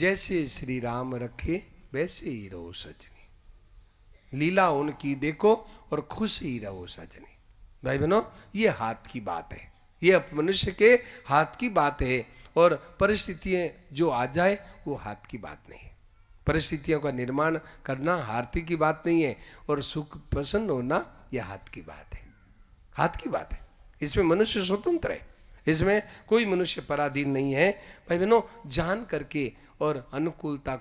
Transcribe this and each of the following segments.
जैसे श्री राम रखे वैसे ही रहो सजनी, लीला उनकी देखो और खुश ही रहो सजनी। भाई बहनों, ये हाथ की बात है, ये मनुष्य के हाथ की बात है। और परिस्थितियां जो आ जाए वो हाथ की बात नहीं है। परिस्थितियों का निर्माण करना हाथी की बात नहीं है, और सुख प्रसन्न होना यह हाथ की बात है, हाथ की बात है। इसमें मनुष्य स्वतंत्र है, इसमें कोई मनुष्य पराधीन नहीं है। भाई बहनों, जान करके और अनुकूलता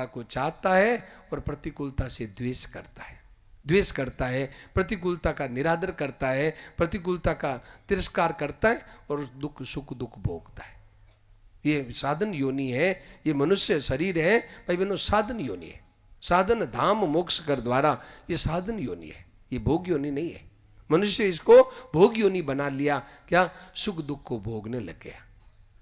को चाहता है और प्रतिकूलता से द्वेष करता है, द्वेष करता है, प्रतिकूलता का निरादर करता है, प्रतिकूलता का तिरस्कार करता है और दुख सुख दुख भोगता है। ये साधन योनि है, ये मनुष्य शरीर है भाई बहनों, साधन योनि है। साधन धाम मोक्ष कर द्वारा, ये साधन योनि है, ये भोग योनि नहीं है। मनुष्य इसको भोग योनि बना लिया, क्या सुख दुख को भोगने लग गया,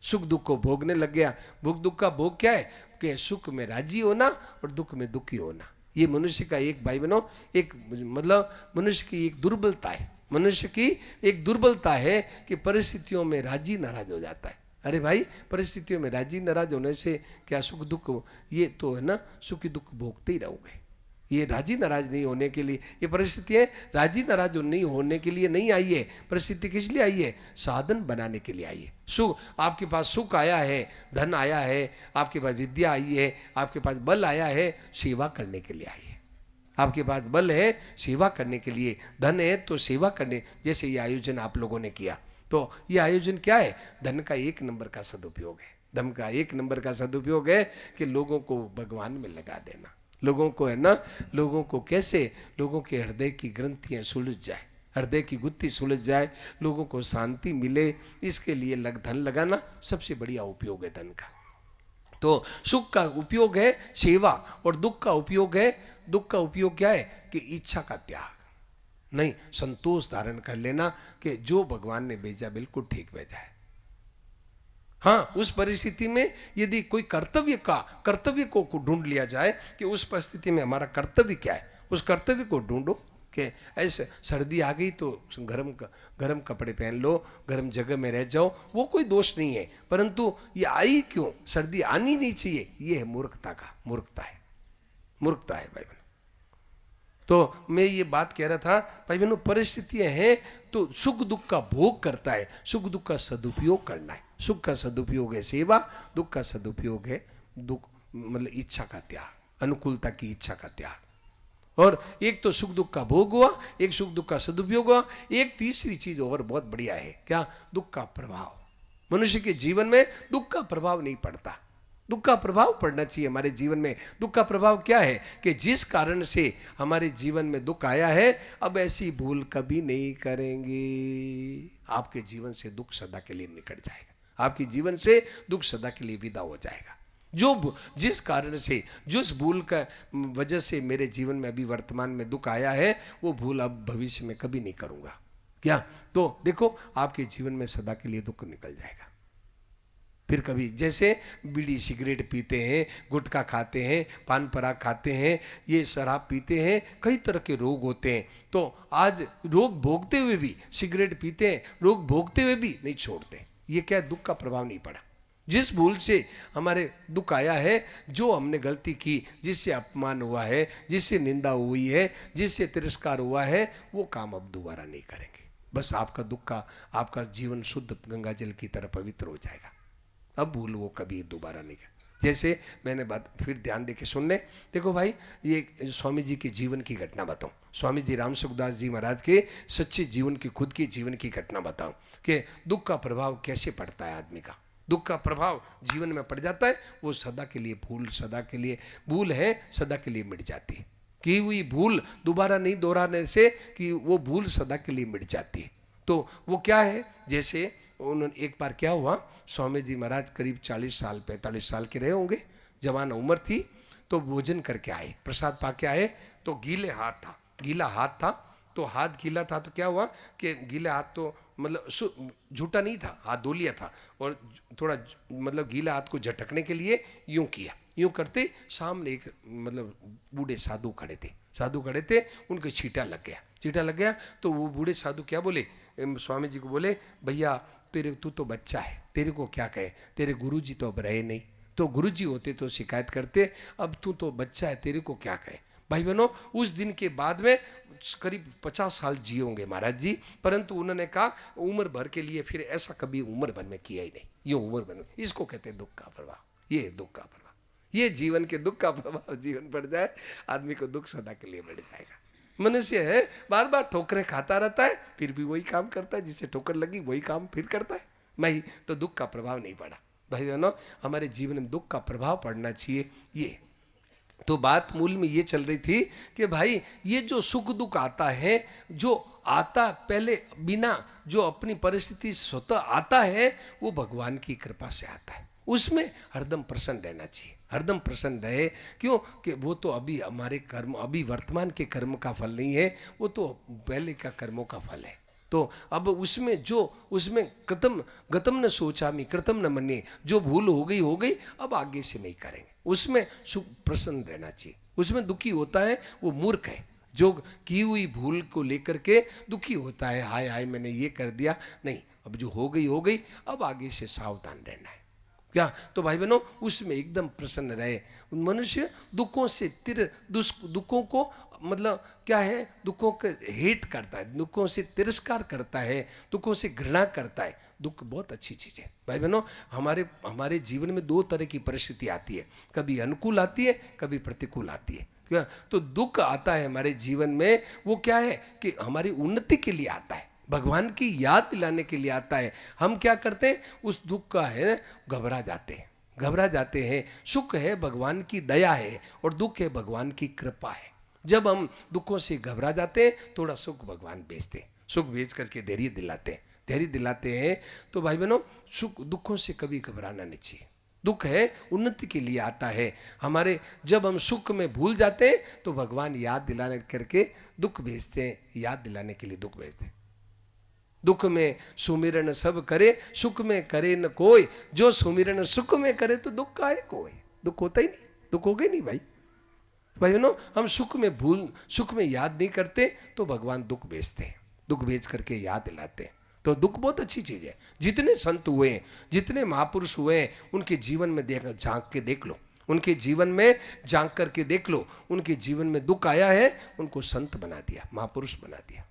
सुख दुख को भोगने लग गया। भोग दुख का भोग क्या है कि सुख में राजी होना और दुख में दुखी होना। ये मनुष्य का एक, भाई बहनों, एक मतलब मनुष्य की एक दुर्बलता है, मनुष्य की एक दुर्बलता है कि परिस्थितियों में राजी नाराज हो जाता है। अरे भाई, परिस्थितियों में राजी नाराज होने से क्या सुख दुख, ये तो है ना, सुख दुख भोगते ही रहोगे। ये राजी नाराज नहीं होने के लिए, ये परिस्थितियां राजी नाराज नहीं होने के लिए नहीं आई है। परिस्थिति किस लिए आई है? साधन बनाने के लिए आई है। सुख, आपके पास सुख आया है, धन आया है, आपके पास विद्या आई है, आपके पास बल आया है, सेवा करने के लिए आई है। आपके पास बल है सेवा करने के लिए, धन है तो सेवा करने। जैसे ये आयोजन आप लोगों ने किया, तो ये आयोजन क्या है? धन का एक नंबर का सदुपयोग है। धन का एक नंबर का सदुपयोग है कि लोगों को भगवान में लगा देना, लोगों को है ना, लोगों को कैसे, लोगों के हृदय की ग्रंथियां सुलझ जाए, हृदय की गुत्थी सुलझ जाए, लोगों को शांति मिले, इसके लिए धन लगाना सबसे बढ़िया उपयोग है धन का। तो सुख का उपयोग है सेवा, और दुख का उपयोग है, दुख का उपयोग क्या है कि इच्छा का त्याग। नहीं, संतोष धारण कर लेना कि जो भगवान ने भेजा बिल्कुल ठीक भेजा है। हाँ, उस परिस्थिति में यदि कोई कर्तव्य को ढूंढ लिया जाए कि उस परिस्थिति में हमारा कर्तव्य क्या है, उस कर्तव्य को ढूंढो। कि ऐसे सर्दी आ गई तो गरम कपड़े पहन लो, गरम जगह में रह जाओ, वो कोई दोष नहीं है। परंतु ये आई क्यों? सर्दी आनी नहीं चाहिए, ये है मूर्खता है, मूर्खता है भाई बहनों। तो मैं ये बात कह रहा था भाई बहनों, परिस्थितियां हैं तो सुख दुख का भोग करता है, सुख दुख का सदुपयोग करना है। सुख का सदुपयोग है सेवा, दुख का सदुपयोग है दुख मतलब इच्छा का त्याग, अनुकूलता की इच्छा का त्याग। और एक तो सुख दुख का भोग हुआ, एक सुख दुख का सदुपयोग हुआ। एक तीसरी चीज और बहुत बढ़िया है, क्या? दुख का प्रभाव। मनुष्य के जीवन में दुख का प्रभाव नहीं पड़ता, दुख का प्रभाव पड़ना चाहिए हमारे जीवन में। दुख का प्रभाव क्या है कि जिस कारण से हमारे जीवन में दुख आया है, अब ऐसी भूल कभी नहीं करेंगे। आपके जीवन से दुख सदा के लिए निकट जाएगा, आपके जीवन से दुख सदा के लिए विदा हो जाएगा। जिस कारण से, जिस भूल का वजह से मेरे जीवन में अभी वर्तमान में दुख आया है, वो भूल अब भविष्य में कभी नहीं करूंगा। क्या? तो देखो, आपके जीवन में सदा के लिए दुख निकल जाएगा। फिर कभी जैसे बीड़ी सिगरेट पीते हैं, गुटखा खाते हैं, पान पराग खाते हैं, ये शराब पीते हैं, कई तरह के रोग होते हैं। तो आज रोग भोगते हुए भी सिगरेट पीते हैं, रोग भोगते हुए भी नहीं छोड़ते। ये क्या? दुख का प्रभाव नहीं पड़ा। जिस भूल से हमारे दुख आया है, जो हमने गलती की, जिससे अपमान हुआ है, जिससे निंदा हुई है, जिससे तिरस्कार हुआ है, वो काम अब दोबारा नहीं करेंगे। बस आपका जीवन शुद्ध गंगा जल की तरह पवित्र हो जाएगा। अब भूल वो कभी दोबारा नहीं कर। जैसे मैंने बात फिर ध्यान देके सुन ले। देखो भाई, ये स्वामी जी के जीवन की घटना बताऊं, स्वामी जी राम सुखदास जी महाराज के सच्चे जीवन की, खुद की जीवन की घटना बताऊं कि दुख का प्रभाव कैसे पड़ता है आदमी का। दुख का प्रभाव जीवन में पड़ जाता है, वो सदा के लिए भूल है, सदा के लिए मिट जाती है। की हुई भूल दोबारा नहीं दोहराने से कि वो भूल सदा के लिए मिट जाती है। तो वो क्या है? जैसे उन्होंने एक बार क्या हुआ, स्वामी जी महाराज करीब 45 साल के रहे होंगे, जवान उम्र थी। तो भोजन करके आए, प्रसाद पाके आए, तो गीला हाथ था। तो हाथ गीला था तो क्या हुआ कि गीला हाथ तो मतलब झूठा नहीं था, हाथ धो लिया था, और थोड़ा मतलब गीला हाथ को झटकने के लिए यूं किया। यूं करते सामने एक मतलब बूढ़े साधु खड़े थे, उनके छींटा लग गया। तो वो बूढ़े साधु क्या बोले, स्वामी जी को बोले, भैया तू तो बच्चा है, तेरे को क्या कहे, तेरे गुरुजी तो अब रहे नहीं, तो गुरुजी होते तो शिकायत करते, अब तू तो बच्चा है, तेरे को क्या कहे। भाई बहनों, उस दिन के बाद में करीब 50 साल जिए होंगे महाराज जी, परंतु उन्होंने कहा उम्र भर के लिए फिर ऐसा कभी उम्र भर में किया ही नहीं। ये उम्र भर में, इसको कहते हैं दुख का प्रभाव। ये दुख का प्रभाव, ये जीवन के दुख का प्रभाव जीवन बढ़ जाए, आदमी को दुख सदा के लिए बढ़ जाएगा। मनुष्य है बार बार ठोकरें खाता रहता है, फिर भी वही काम करता है, जिसे ठोकर लगी वही काम फिर करता है। नहीं तो दुख का प्रभाव नहीं पड़ा। भाई बहनों, हमारे जीवन में दुख का प्रभाव पड़ना चाहिए। ये तो बात मूल में ये चल रही थी कि भाई ये जो सुख दुख आता है, जो आता पहले बिना, जो अपनी परिस्थिति स्वतः आता है, वो भगवान की कृपा से आता है। उसमें हरदम प्रसन्न रहना चाहिए, हरदम प्रसन्न रहे। क्यों कि वो तो अभी हमारे कर्म, अभी वर्तमान के कर्म का फल नहीं है, वो तो पहले का कर्मों का फल है। तो अब उसमें जो, उसमें कृतम गतम न सोचामी कृतम न मन्ये, जो भूल हो गई, अब आगे से नहीं करेंगे। उसमें सुख प्रसन्न रहना चाहिए। उसमें दुखी होता है वो मूर्ख है, जो की हुई भूल को लेकर के दुखी होता है, हाय हाय मैंने ये कर दिया। नहीं, अब जो हो गई, अब आगे से सावधान रहना है। क्या तो भाई बहनों, उसमें एकदम प्रसन्न रहे। मनुष्य दुखों से दुखों को मतलब क्या है, दुखों के हेट करता है, दुखों से तिरस्कार करता है, दुखों से घृणा करता है। दुख बहुत अच्छी चीज है भाई बहनों। हमारे जीवन में दो तरह की परिस्थिति आती है, कभी अनुकूल आती है, कभी प्रतिकूल आती है। क्या तो दुख आता है हमारे जीवन में, वो क्या है कि हमारी उन्नति के लिए आता है, भगवान की याद दिलाने के लिए आता है। हम क्या करते हैं, उस दुख का है घबरा जाते हैं। सुख है भगवान की दया है, और दुख है भगवान की कृपा है। जब हम दुखों से घबरा जाते हैं, थोड़ा सुख भगवान भेजते हैं, सुख भेज करके धैर्य दिलाते हैं। तो भाई बहनों, सुख दुखों से कभी घबराना नहीं चाहिए। दुख है उन्नति के लिए आता है हमारे। जब हम सुख में भूल जाते हैं, तो भगवान याद दिलाने करके दुख भेजते हैं, याद दिलाने के लिए दुख भेजते हैं। दुख में सुमिरन सब करे, सुख में करे न कोई, जो सुमिरन सुख में करे तो दुख का है कोई। दुख होता ही नहीं, दुख हो गई नहीं भाई बहनों। हम सुख में याद नहीं करते, तो भगवान दुख भेजते हैं, दुख भेज करके याद दिलाते हैं। तो दुख बहुत अच्छी चीज है। जितने संत हुए, जितने महापुरुष हुए, उनके जीवन में झांक के देख लो, उनके जीवन में झांक करके देख लो। उनके जीवन में दुख आया है, उनको संत बना दिया, महापुरुष बना दिया।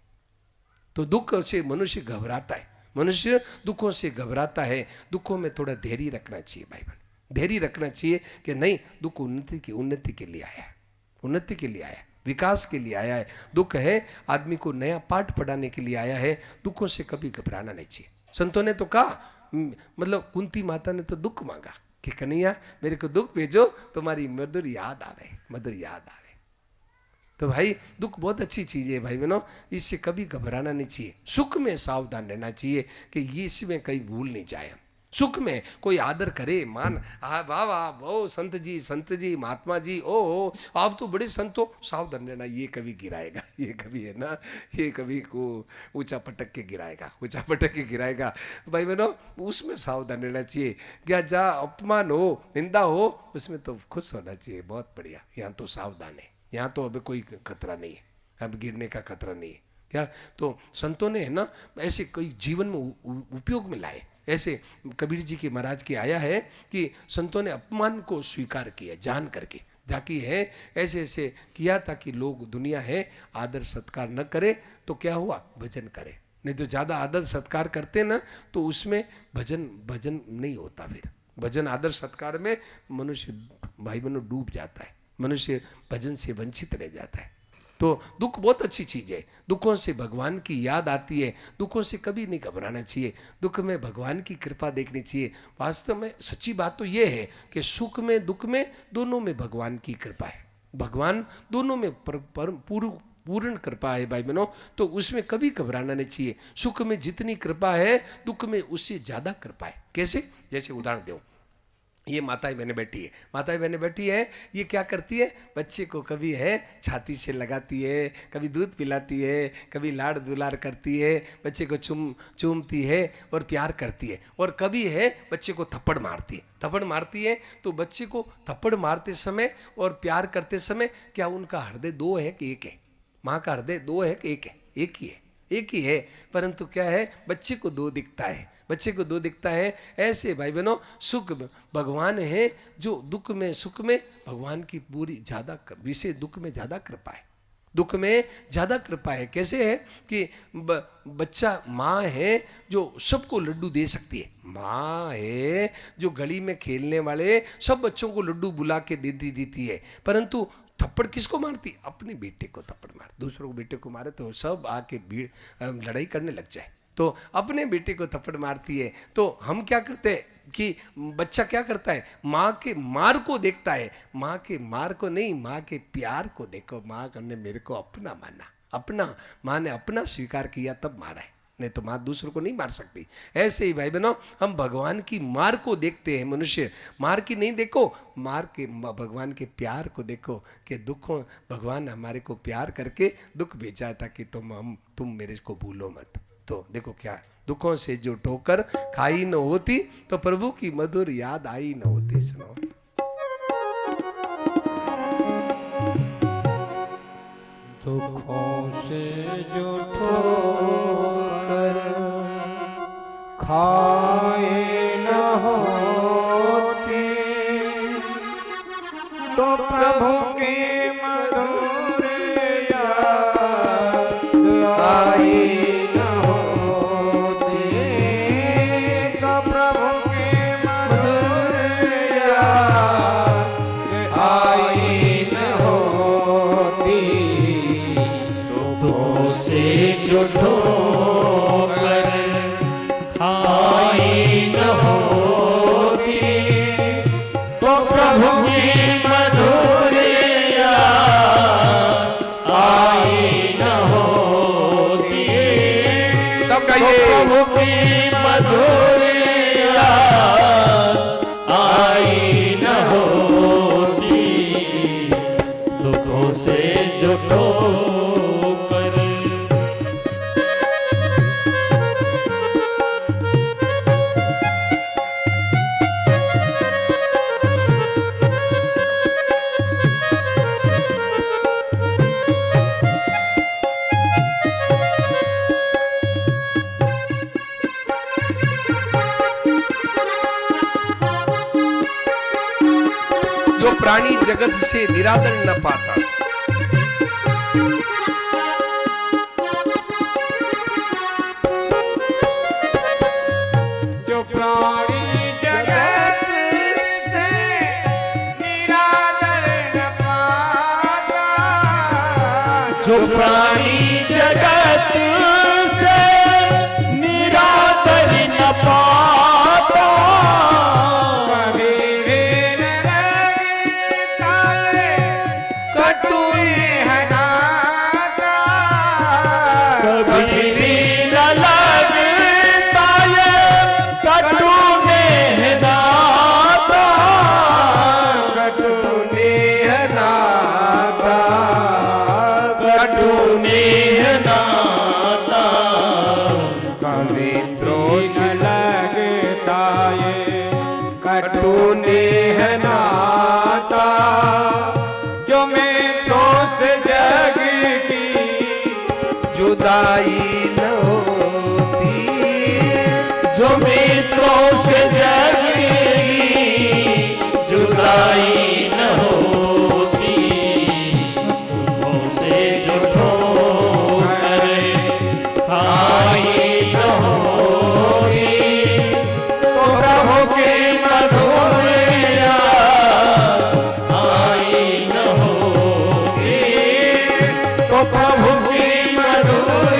तो दुख से मनुष्य घबराता है, मनुष्य दुखों से घबराता है। दुखों में थोड़ा धैर्य रखना चाहिए भाई बहन, धैर्य रखना चाहिए कि नहीं, दुख उन्नति के लिए आया है, उन्नति के लिए आया है, विकास के लिए आया है। दुख है आदमी को नया पाठ पढ़ाने के लिए आया है। दुखों से कभी घबराना नहीं चाहिए। संतों ने तो कहा, मतलब कुंती माता ने तो दुख मांगा कि कन्हैया मेरे को दुख भेजो, तुम्हारी मधुर याद आवे। तो भाई दुख बहुत अच्छी चीज है भाई बहनों, इससे कभी घबराना नहीं चाहिए। सुख में सावधान रहना चाहिए कि ये इसमें कहीं भूल नहीं जाए। सुख में कोई आदर करे, मान, हाँ वाह वाह ओ संत जी महात्मा जी, ओ आप तो बड़े संत हो, सावधान रहना, ये कभी गिराएगा, ये कभी है ना, ये कभी को ऊंचा पटक के गिराएगा। भाई बहनों, उसमें सावधान रहना चाहिए। क्या जहाँ अपमान हो, निंदा हो, उसमें तो खुश होना चाहिए, बहुत बढ़िया, यहाँ तो सावधान है, यहाँ तो अभी कोई खतरा नहीं है, अब गिरने का खतरा नहीं है। क्या तो संतों ने है ना ऐसे कई जीवन में उपयोग में लाए। ऐसे कबीर जी के महाराज के आया है कि संतों ने अपमान को स्वीकार किया जान करके, जाकी है ऐसे ऐसे किया ताकि लोग, दुनिया है, आदर सत्कार न करे तो क्या हुआ, भजन करे। नहीं तो ज्यादा आदर सत्कार करते ना, तो उसमें भजन नहीं होता। फिर भजन आदर सत्कार में मनुष्य भाई बहनों डूब जाता है, मनुष्य भजन से वंचित रह जाता है। तो दुख बहुत अच्छी चीज है, दुखों से भगवान की याद आती है, दुखों से कभी नहीं घबराना चाहिए, दुख में भगवान की कृपा देखनी चाहिए। वास्तव में सच्ची बात तो ये है कि सुख में दुख में दोनों में भगवान की कृपा है, भगवान दोनों में पूर्ण कृपा है भाई बहनों। तो उसमें कभी घबराना नहीं चाहिए। सुख में जितनी कृपा है, दुख में उससे ज्यादा कृपा है। कैसे, जैसे उदाहरण दूं, ये माताएं बहनें बैठी है, ये क्या करती है, बच्चे को कभी है छाती से लगाती है, कभी दूध पिलाती है, कभी लाड़ दुलार करती है, बच्चे को चूमती है और प्यार करती है, और कभी है बच्चे को थप्पड़ मारती है। तो बच्चे को थप्पड़ मारते समय और प्यार करते समय क्या उनका हृदय दो है कि एक है? माँ का हृदय दो है कि एक है? एक ही है, परंतु क्या है, बच्चे को दो दिखता है, बच्चे को दो दिखता है। ऐसे भाई बहनों सुख भगवान है, जो दुख में सुख में भगवान की पूरी ज्यादा विशेष, दुख में ज्यादा कृपा है, दुख में ज्यादा कृपा है। कैसे है कि बच्चा माँ है जो सबको लड्डू दे सकती है, माँ है जो गली में खेलने वाले सब बच्चों को लड्डू बुला के देती है, परंतु थप्पड़ किसको मारती? अपने बेटे को थप्पड़ मार, दूसरों को बेटे को मारे तो सब आके भीड़ लड़ाई करने लग जाए, तो अपने बेटे को थप्पड़ मारती है। तो हम क्या करते हैं कि बच्चा क्या करता है, माँ के मार को देखता है, माँ के मार को नहीं, माँ के प्यार को देखो, माँ ने मेरे को अपना माना, अपना, माँ ने अपना स्वीकार किया तब मारा है, नहीं तो माँ दूसरों को नहीं मार सकती। ऐसे ही भाई बहनों हम भगवान की मार को देखते हैं, मनुष्य मार की नहीं देखो, मार के भगवान के प्यार को देखो कि दुखों भगवान हमारे को प्यार करके दुख भेजा था कि तुम मेरे को भूलो मत। तो देखो क्या, दुखों से जो ठोकर खाई न होती तो प्रभु की मधुर याद आई न होती। सुनो, दुखों से जो ठोकर खाए न होती तो प्रभु की मधुर याद आई न होती, तो प्रभु की मधुर याद आई न होती, दुखों से जो ठोकर खाई न होती तो प्रभु की मधुर याद आई न होती, सबका तो ये प्रभु की मधुर याद आई न होती, दुखों से जो ठोकर। जो प्राणी जगत से निरादर न पाता, जो प्राणी जगत से निरादर न पाता, जो प्राणी जगत से निरादर न पाता, कभी भी न लगता कटु है नाता, कभी भी न लगता कटु है नाता, कटु है नाता, कटु है नाता, मित्रों से लगता ये कटु है नाता, जो मित्रों से जग की जुदाई न होती, जो मित्रों से जग की जुदाई न होती, दुखों से जो ठोकर खाई न होती, तो प्रभु की मधुर याद आई न होती, तो प्रभु की मधुर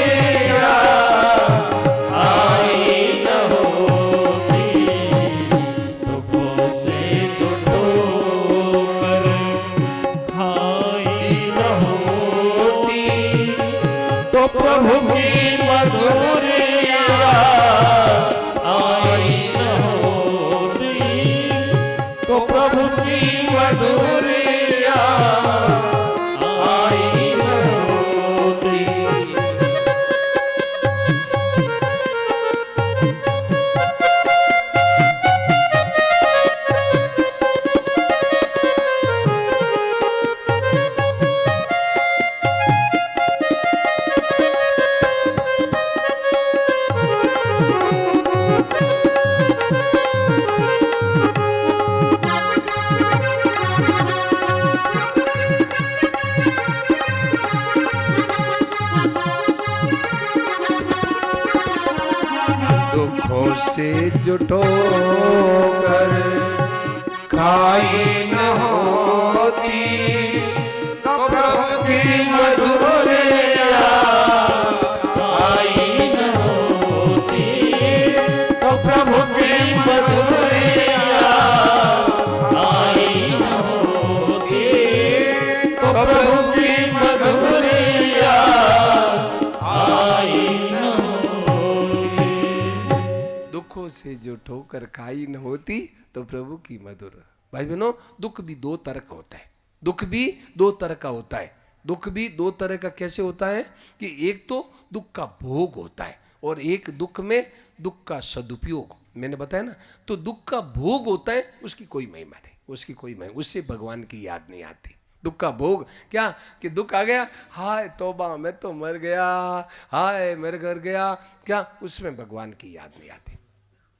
दुखों से जुटो कर खाई न होती तो प्रभु की मधुर याद आई न होती तो प्रभु की मधुर याद आई न होती तो प्रभु की मधुर याद आई न होती। दुखों से जो ठोकर खाई न होती तो प्रभु की मधुर। भाई बहनों, दुख भी दो तरह का होता है। दुख भी दो तरह का होता है। दुख भी दो तरह का कैसे होता है कि एक तो दुख का भोग होता है और एक दुख में दुख का सदुपयोग। मैंने बताया ना, तो दुख का भोग होता है, उसकी कोई महिमा नहीं, उसकी कोई महिमा, उससे भगवान की याद नहीं आती। दुख का भोग क्या कि दुख आ गया, हाय तौबा मैं तो मर गया, हाय मेरे घर गया, क्या उसमें भगवान की याद नहीं आती,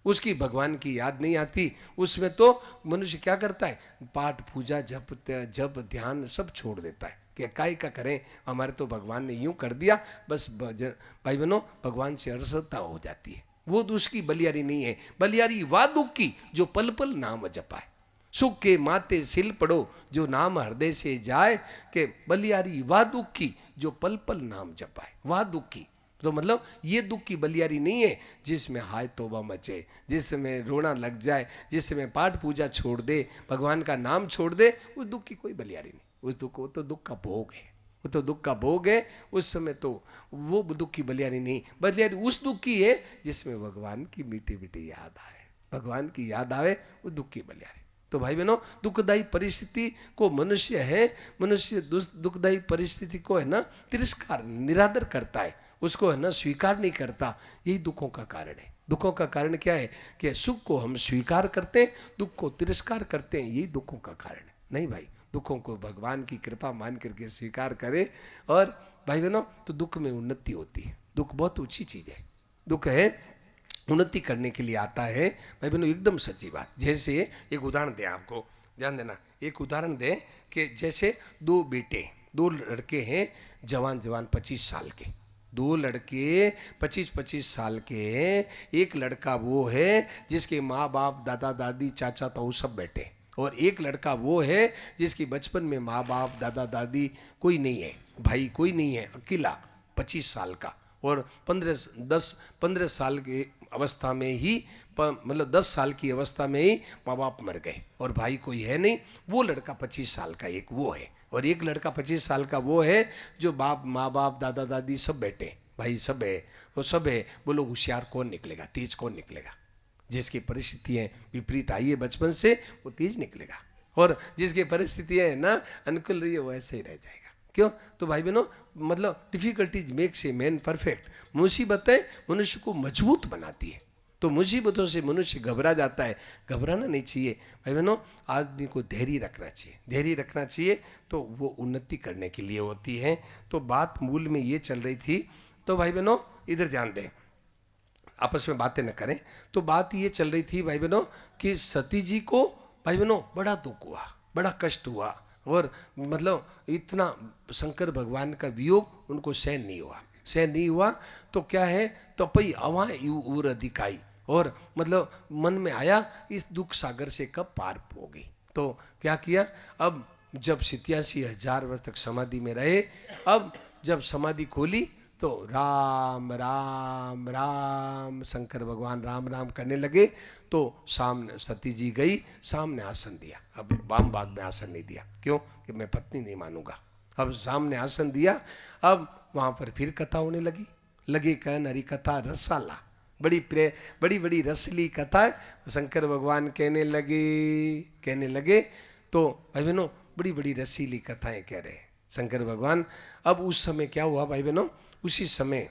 उसकी भगवान की याद नहीं आती। उसमें तो मनुष्य क्या करता है, पाठ पूजा जप ध्यान सब छोड़ देता है कि काय का करें, हमारे तो भगवान ने यूं कर दिया, बस भाई बहनों भगवान से अरसता हो जाती है। वो तो उसकी बलियारी नहीं है। बलियारी वा दुख की जो पल पल नाम जपाए, सुख के माते सिल पड़ो जो नाम हृदय से जाए, के बलियारी वा दुख की जो पल पल नाम जपाए। वा दुख की तो मतलब ये दुख की बलियारी नहीं है जिसमें हाय तौबा मचे, जिसमें रोना लग जाए, जिसमें पाठ पूजा छोड़ दे, भगवान का नाम छोड़ दे, उस दुख की कोई बलियारी नहीं। उस दुख, वो तो दुख का भोग है, वो तो दुख का भोग है। उस समय तो वो दुख की बलियारी नहीं, बलियारी उस दुख की है जिसमें भगवान की मीठी मीठी याद आए, भगवान की याद आवे, वो दुख की बलियारी। तो भाई बहनों, दुखदायी परिस्थिति को मनुष्य है, मनुष्य दुखदायी परिस्थिति को है ना तिरस्कार निरादर करता है, उसको है ना स्वीकार नहीं करता। यही दुखों का कारण है। दुखों का कारण क्या है कि सुख को हम स्वीकार करते हैं, दुख को तिरस्कार करते हैं, यही दुखों का कारण है। नहीं भाई, दुखों को भगवान की कृपा मान करके स्वीकार करें और भाई बहनों तो दुख में उन्नति होती है। दुख बहुत ऊंची चीज है। दुख है उन्नति करने के लिए आता है। भाई बहनों एकदम सच्ची बात। जैसे एक उदाहरण दें, आपको ध्यान देना, एक उदाहरण दें कि जैसे दो बेटे, दो लड़के हैं, जवान 25 साल के, दो लड़के 25 साल के हैं। एक लड़का वो है जिसके माँ बाप दादा दादी चाचा ताऊ सब बैठे, और एक लड़का वो है जिसकी बचपन में माँ बाप दादा दादी कोई नहीं है, भाई कोई नहीं है, अकेला 25 साल का, और 15 साल के अवस्था में ही, मतलब 10 साल की अवस्था में ही माँ बाप मर गए और भाई कोई है नहीं। वो लड़का 25 साल का एक वो है, और एक लड़का 25 साल का वो है जो माँ बाप दादा दादी सब बैठे, भाई सब है, वो सब है। बोलो होशियार कौन निकलेगा, तेज कौन निकलेगा? जिसकी परिस्थितियाँ विपरीत आई है बचपन से वो तेज निकलेगा, और जिसकी परिस्थितियाँ ना अनुकूल रही है वो ऐसे ही रह जाएगा। क्यों? तो भाई बहनों मतलब difficulties makes a man perfect. मुसीबतें मनुष्य को मजबूत बनाती है। तो मुसीबतों से मनुष्य घबरा जाता है, घबराना नहीं चाहिए भाई बहनों। आदमी को धैर्य रखना चाहिए, धैर्य रखना चाहिए, तो वो उन्नति करने के लिए होती है। तो बात मूल में ये चल रही थी। तो भाई बहनों इधर ध्यान दें, आपस में बातें न करें। तो बात ये चल रही थी भाई बहनों कि सती जी को भाई बहनों बड़ा दुख हुआ, बड़ा कष्ट हुआ, और मतलब इतना शंकर भगवान का वियोग उनको सहन नहीं हुआ, सहन नहीं हुआ। तो क्या है, तपई अवा उर अधिकाई, और मतलब मन में आया इस दुख सागर से कब पार होगी। तो क्या किया, अब जब 87,000 वर्ष तक समाधि में रहे, अब जब समाधि खोली तो राम राम राम शंकर भगवान राम राम करने लगे। तो सामने सती जी गई, सामने आसन दिया। अब वाम भाग में आसन नहीं दिया, क्यों? कि मैं पत्नी नहीं मानूंगा। अब सामने आसन दिया। अब वहाँ पर फिर कथा होने लगी कहन हरी कथा रसाला, बड़ी बड़ी रसली कथा है। शंकर भगवान कहने लगे तो भाई बहनों बड़ी बड़ी रसीली कथाएं कह रहे हैं शंकर भगवान। अब उस समय क्या हुआ भाई बहनों, उसी समय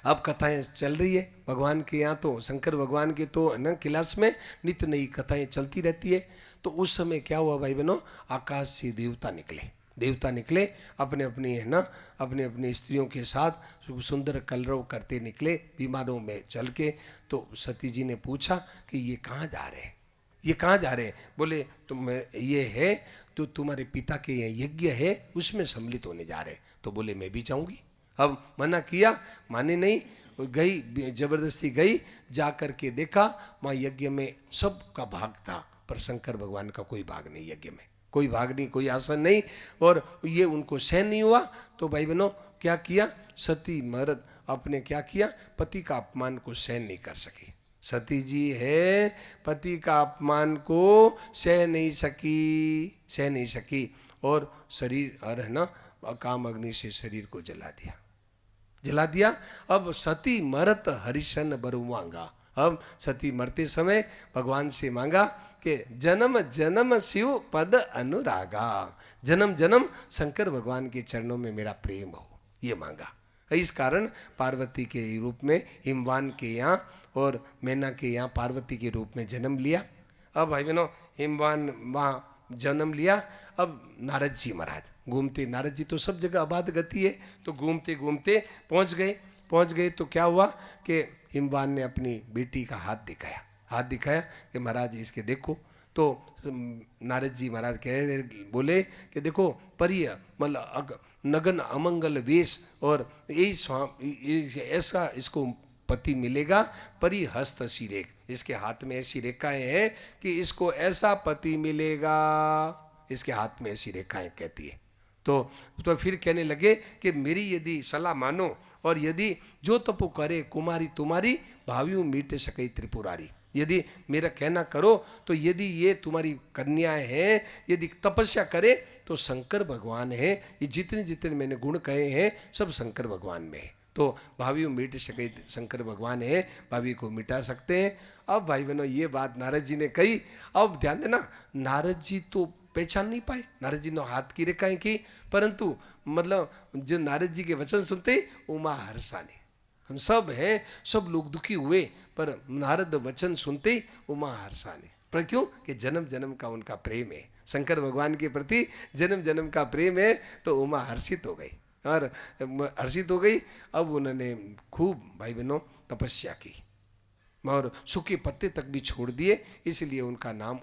अब कथाएं चल रही है भगवान के यहाँ। तो शंकर भगवान के तो न क्लास में नित्य नई कथाएं चलती रहती है। तो उस समय क्या हुआ भाई बहनों, आकाश से देवता निकले, देवता निकले अपने अपनी है ना अपने अपनी स्त्रियों के साथ सुंदर कलरव करते निकले विमानों में चल के। तो सती जी ने पूछा कि ये कहाँ जा रहे हैं, ये कहाँ जा रहे हैं? बोले तुम ये है तो तुम्हारे पिता के यहाँ यज्ञ है उसमें सम्मिलित होने जा रहे हैं। तो बोले मैं भी जाऊँगी। अब मना किया, माने नहीं, गई जबरदस्ती गई, जा कर के देखा वहाँ यज्ञ में सबका भाग था पर शंकर भगवान का कोई भाग नहीं, यज्ञ में कोई भाग नहीं, कोई आसन नहीं, और ये उनको सहन नहीं हुआ। तो भाई बहनों क्या किया, सती मर्द अपने क्या किया, पति का अपमान को सहन नहीं कर सकी। सती जी है पति का अपमान को सह नहीं सकी और शरीर और है ना काम अग्नि से शरीर को जला दिया। अब सती मरत हरिशन बरु मांगा। अब सती मरते समय भगवान से मांगा कि जन्म जन्म शिव पद अनुरागा, जन्म जन्म शंकर भगवान के चरणों में मेरा प्रेम हो, ये मांगा। इस कारण पार्वती के रूप में हिमवान के यहाँ और मैना के यहाँ पार्वती के रूप में जन्म लिया। अब भाई बहनों हिमवान वहाँ जन्म लिया। अब नारद जी महाराज घूमते, नारद जी तो सब जगह आबाद गति है, तो घूमते घूमते पहुँच गए तो क्या हुआ कि हिमवान ने अपनी बेटी का हाथ दिखाया कि महाराज इसके देखो। तो नारद जी महाराज बोले कि देखो परिय मतलब नगन अमंगल वेश और यही ऐसा इसको पति मिलेगा, परि हस्त सी इसके हाथ में ऐसी रेखाएं हैं कि इसको ऐसा पति मिलेगा, इसके हाथ में ऐसी रेखाएं कहती है। तो फिर कहने लगे कि मेरी यदि सलाह मानो और यदि जो तपो करे कुमारी तुम्हारी भावियों मीटे सके त्रिपुरारी, यदि मेरा कहना करो तो यदि ये तुम्हारी कन्याएं हैं, यदि तपस्या करे तो शंकर भगवान है, ये जितने जितने मैंने गुण कहे हैं सब शंकर भगवान में है। तो भावियों मिट सके शंकर भगवान है, भावी को मिटा सकते हैं। अब भाई बहनों ये बात नारद जी ने कही। अब ध्यान देना, नारद जी तो पहचान नहीं पाए, नारद जी ने हाथ की रेखाएं की, परंतु मतलब जो नारद जी के वचन सुनते उमा हर्षाने, हम सब हैं, सब लोग दुखी हुए, पर नारद वचन सुनते उमा हर्षाने। पर क्यों कि जन्म जन्म का उनका प्रेम है, शंकर भगवान के प्रति जन्म जन्म का प्रेम है। तो उमा हर्षित हो गई और हर्षित हो गई। अब उन्होंने खूब भाई बहनों तपस्या की और सूखे पत्ते तक भी छोड़ दिए, इसलिए उनका नाम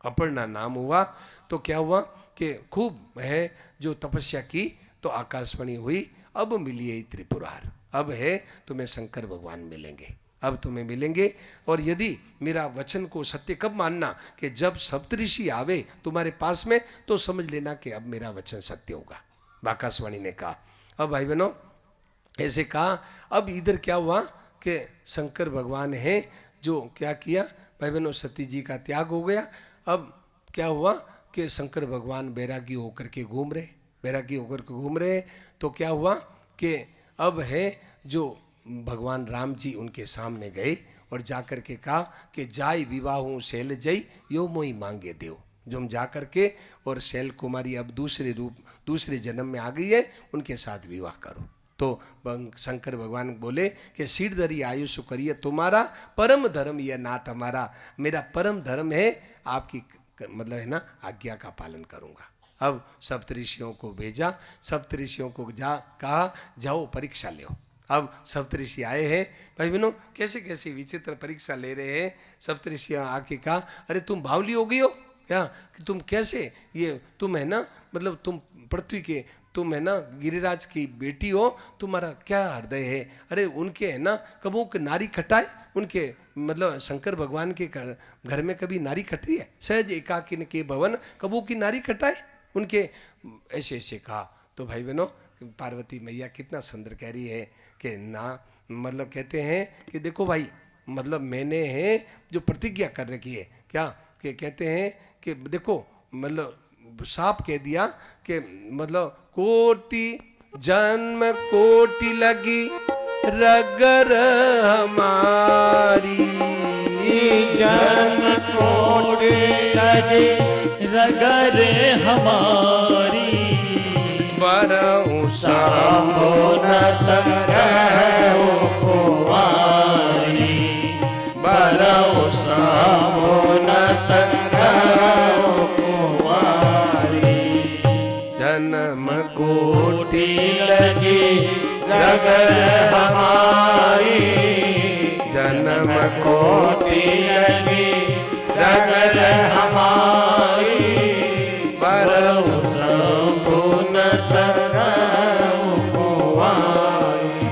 अपर्णा नाम हुआ। तो क्या हुआ कि खूब है जो तपस्या की तो आकाशवाणी हुई, अब मिलिए त्रिपुरार, अब है तुम्हें शंकर भगवान मिलेंगे, अब तुम्हें मिलेंगे। और यदि मेरा वचन को सत्य कब मानना कि जब सप्तऋषि आवे तुम्हारे पास में, तो समझ लेना कि अब मेरा वचन सत्य होगा, आकाशवाणी ने कहा। अब भाई बहनों ऐसे कहा। अब इधर क्या हुआ कि शंकर भगवान है जो क्या किया, भाई बहनों सती जी का त्याग हो गया। अब क्या हुआ कि शंकर भगवान बैरागी होकर के घूम रहे, तो क्या हुआ कि अब है जो भगवान राम जी उनके सामने गए और जाकर के कहा कि जाय विवाहूं शैल जय यो मोई मांगे देव, जो हम जा करके और शैल कुमारी अब दूसरे जन्म में आ गई है, उनके साथ विवाह करो। तो शंकर भगवान बोले कि सिरधरी आयुष करिए तुम्हारा, परम धर्म यह नाथ हमारा, मेरा परम धर्म है आपकी मतलब है ना आज्ञा का पालन करूंगा। अब सप्तऋषियों को भेजा, सप्तऋषियों को कहा जाओ परीक्षा लो। अब सप्तऋषि आए हैं, भाई बहनों कैसे कैसे विचित्र परीक्षा ले रहे हैं। सप्तऋषि आके कहा अरे तुम बावली हो गई हो क्या, कि तुम कैसे ये तुम है ना मतलब तुम पृथ्वी के तुम है ना गिरिराज की बेटी हो, तुम्हारा क्या हृदय है। अरे उनके है ना कबू के नारी खटाए, उनके मतलब शंकर भगवान के घर में कभी नारी खटी है, सहज एकाकिन के भवन कबू की नारी खटाए, उनके ऐसे ऐसे कहा। तो भाई बहनों पार्वती मैया कितना सुंदर कह रही है कि ना मतलब कहते हैं कि देखो भाई मतलब मैंने है जो प्रतिज्ञा कर रखी है, क्या कि कहते हैं कि देखो मतलब साफ कह दिया कि मतलब कोटि जन्म कोटि लगी रगर हमारी, जन्म कोटि लगी रगर हमारी, बरऊ सांभो न तरहु कुंवारी, बरऊ सांभो न तरहु कुंवारी। लगी रगर हमारी, जन्म कोटि लगी रगर हमारी, बरऊ शंभु न तरऊ कुंवारी,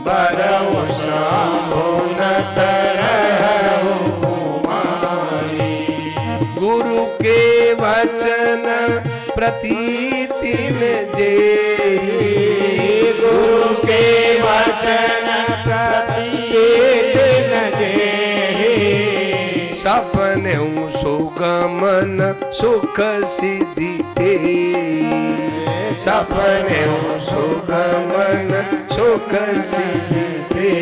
बरऊ शंभु न तरऊ कुंवारी। गुरु के वचन प्रतीति न जे, गुरु के वचन प्रतीति न जे, सपने सुगमन सुख सिद्धि दे, सपने सुगमन सुख सिद्धि दे।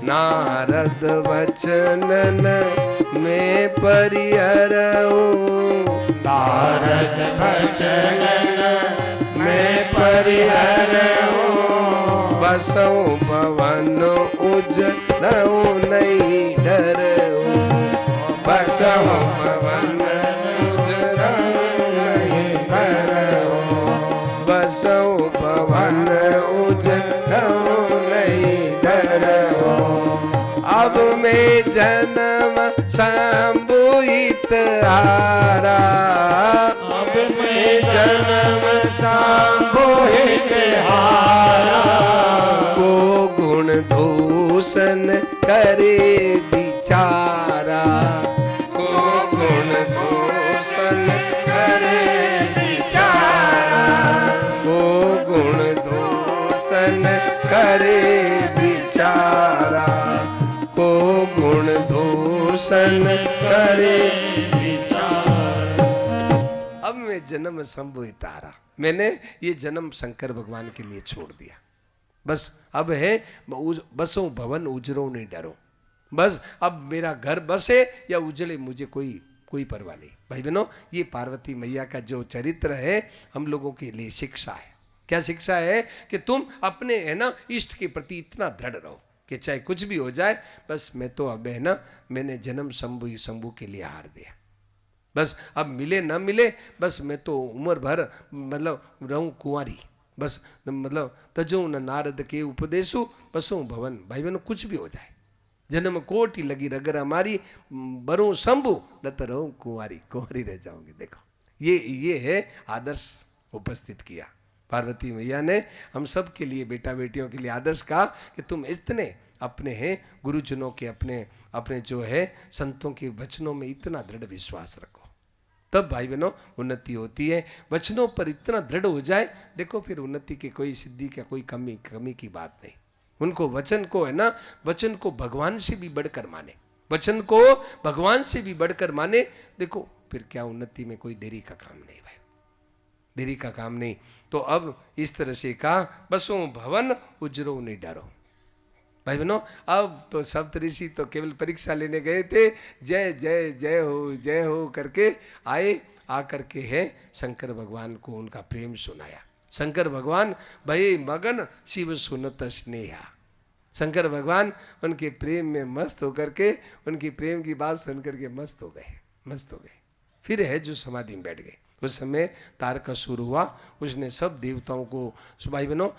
नारद वचनन में परिहरऊ, नारद वचनन में परिहरऊ, बसऊ भवन उजरऊ नहीं डरऊ, बसऊ भवन उजरऊ नहीं डरऊ, बसऊ भवन उजरऊ नहीं डरऊ। अब में जन्म संबुहित हारा, अब में जन्म संबुहित हारा, को गुण दूषण करे बिचारा, को गुण दूषण करे बिचारा, को गुण दूषण करे बिचारा, को गुण दूषण करे बिचारा। अब मैं जन्म संबुहित हारा, मैंने ये जन्म शंकर भगवान के लिए छोड़ दिया। बस अब है बसों भवन उजरो नहीं डरो, बस अब मेरा घर बसे या उजले मुझे कोई परवाह नहीं। भाई बहनों, ये पार्वती मैया का जो चरित्र है हम लोगों के लिए शिक्षा है। क्या शिक्षा है? कि तुम अपने है ना इष्ट के प्रति इतना दृढ़ रहो कि चाहे कुछ भी हो जाए, बस मैं तो अब है ना मैंने जन्म शंभु के लिए हार दिया। बस अब मिले ना मिले, बस मैं तो उम्र भर मतलब रहूं कुंवारी, बस मतलब तजो न नारद के उपदेशु बसों भवन। भाई बहनों, कुछ भी हो जाए, जन्म कोटि लगी रगर हमारी, बरो शंभु न तो रहूं कुंवारी, कुंवारी रह जाओगे। देखो ये है आदर्श उपस्थित किया पार्वती मैया ने हम सब के लिए, बेटा बेटियों के लिए आदर्श कहा कि तुम इतने अपने हैं गुरुजनों के, अपने जो है संतों के वचनों में इतना दृढ़ विश्वास रखो, तब भाई बहनों उन्नति होती है। वचनों पर इतना दृढ़ हो जाए, देखो फिर उन्नति की कोई सिद्धि का कोई कमी की बात नहीं। उनको वचन को है ना, वचन को भगवान से भी बढ़कर माने, वचन को भगवान से भी बढ़कर माने, देखो फिर क्या उन्नति में कोई देरी का काम नहीं भाई, देरी का काम नहीं। तो अब इस तरह से कहा बसों भवन उजरो नहीं डरो। भाई बहनों, अब तो सप्तऋषि तो केवल परीक्षा लेने गए थे, जय जय जय हो करके आए, आकर के है शंकर भगवान को उनका प्रेम सुनाया। शंकर भगवान भय मगन शिव सुनत स्नेहा, शंकर भगवान उनके प्रेम में मस्त होकर के, उनकी प्रेम की बात सुनकर के मस्त हो गए। फिर है जो समाधि में बैठ गए। उस समय तारकासुर हुआ, उसने सब देवताओं को, भाई बहनों,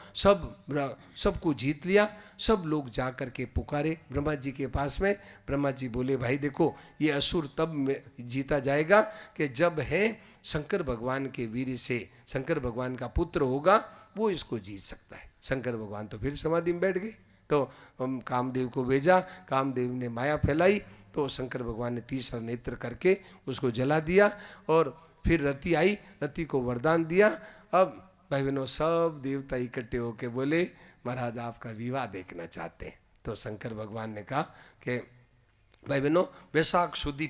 सबको जीत लिया। सब लोग जा कर के पुकारे ब्रह्मा जी के पास में। ब्रह्मा जी बोले भाई देखो, ये असुर तब जीता जाएगा कि जब है शंकर भगवान के वीर से, शंकर भगवान का पुत्र होगा वो इसको जीत सकता है। शंकर भगवान तो फिर समाधि में बैठ गए। तो हम कामदेव को भेजा, कामदेव ने माया फैलाई, तो शंकर भगवान ने तीसरा नेत्र करके उसको जला दिया। और फिर रति आई, रति को वरदान दिया। अब भाई बहनों, सब देवता इकट्ठे होके बोले महाराज आपका विवाह देखना चाहते हैं। तो शंकर भगवान ने कहा कि भाई बहनों, वैशाख सुदी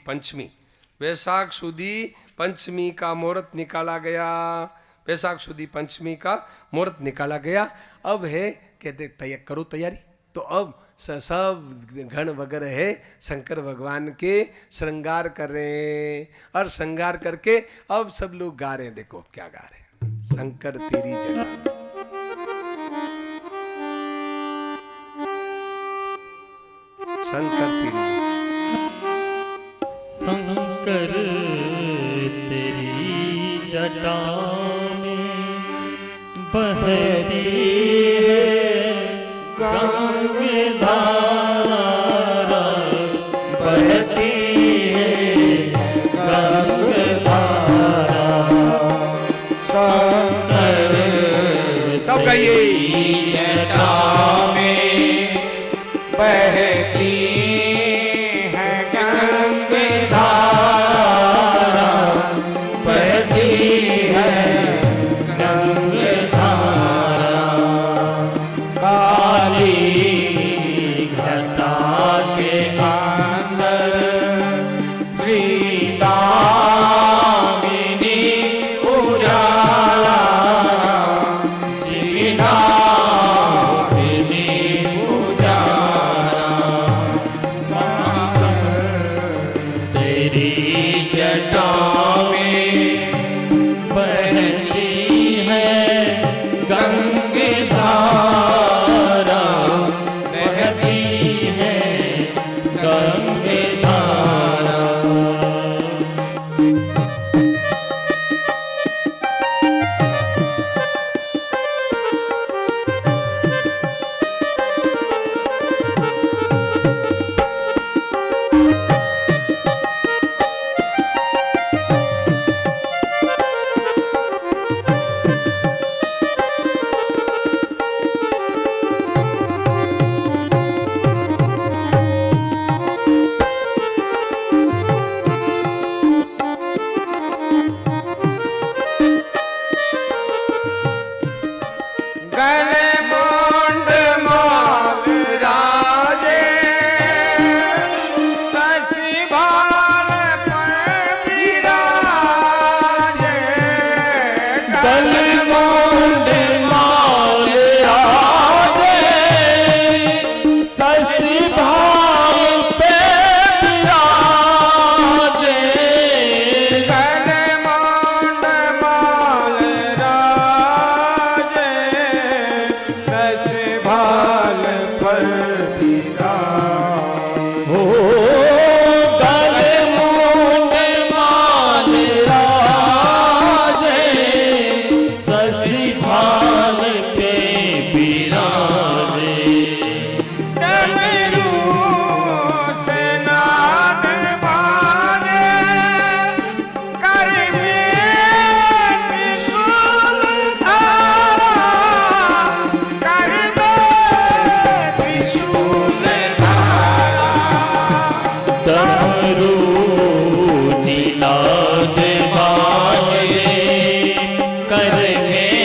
पंचमी का मुहूर्त निकाला गया, वैशाख सुदी पंचमी का मुहूर्त निकाला गया। अब है कहते करो तैयारी। तो अब सब गण वगैरह है शंकर भगवान के श्रृंगार कर रहे हैं, और श्रृंगार करके अब सब लोग गा रहे हैं। देखो क्या गा रहे हैं, शंकर तेरी जटा, शंकर तेरी जटा में बहती है गंगाधारा, बहती है गंगाधारा। शंकर सब गाइए। जटा में बहती है गंगाधारा, बहती है गंगाधारा। काली घटा के अंदर श्रीदामिनी उजाला, श्रीदामिनी उजाला। तेरी जटा में बहती है गंगाधारा, बहती है गंगाधारा। गले मुंड माल राजे, शशि भाल पर विराजे। गले मुंड माल राजे, शशि भाल पे विराजे। गले मुंड माल राजे, शशि भाल पर विराजे। हो गले मुंड माल राजे, शशि भाल पे विराजे। डमरू से नाद बाजे, कर में त्रिशूल धारा, कर में त्रिशूल धारा। डमरू नीलाद बाजे, कर में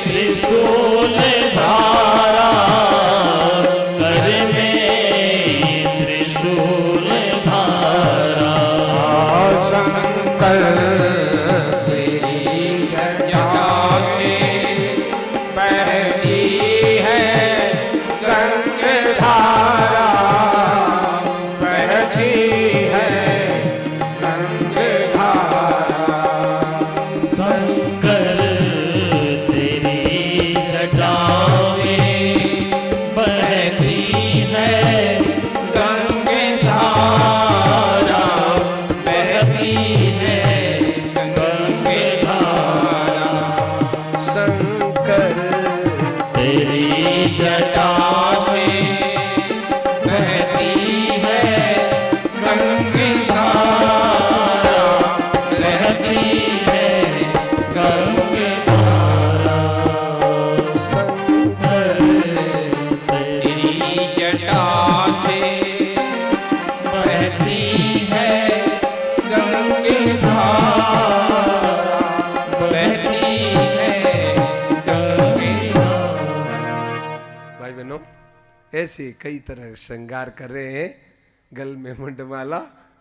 त्रिशूल धारा, कर में त्रिशूल धारा। शंकर तेरी जटा से बहती है गंगाधारा, बहती है गंगाधारा। शंकर तेरी जटा में बहती है गंगाधारा, बहती है गंगाधारा। शंकर तेरी जटा से बहती है गंगाधारा, बहती है गंगाधारा। शंकर तेरी जटा से बहती है गंगाधारा, बहती है गंगाधारा। भाई बहनों, ऐसे कई तरह श्रृंगार कर रहे हैं। गल में मुंडमाला,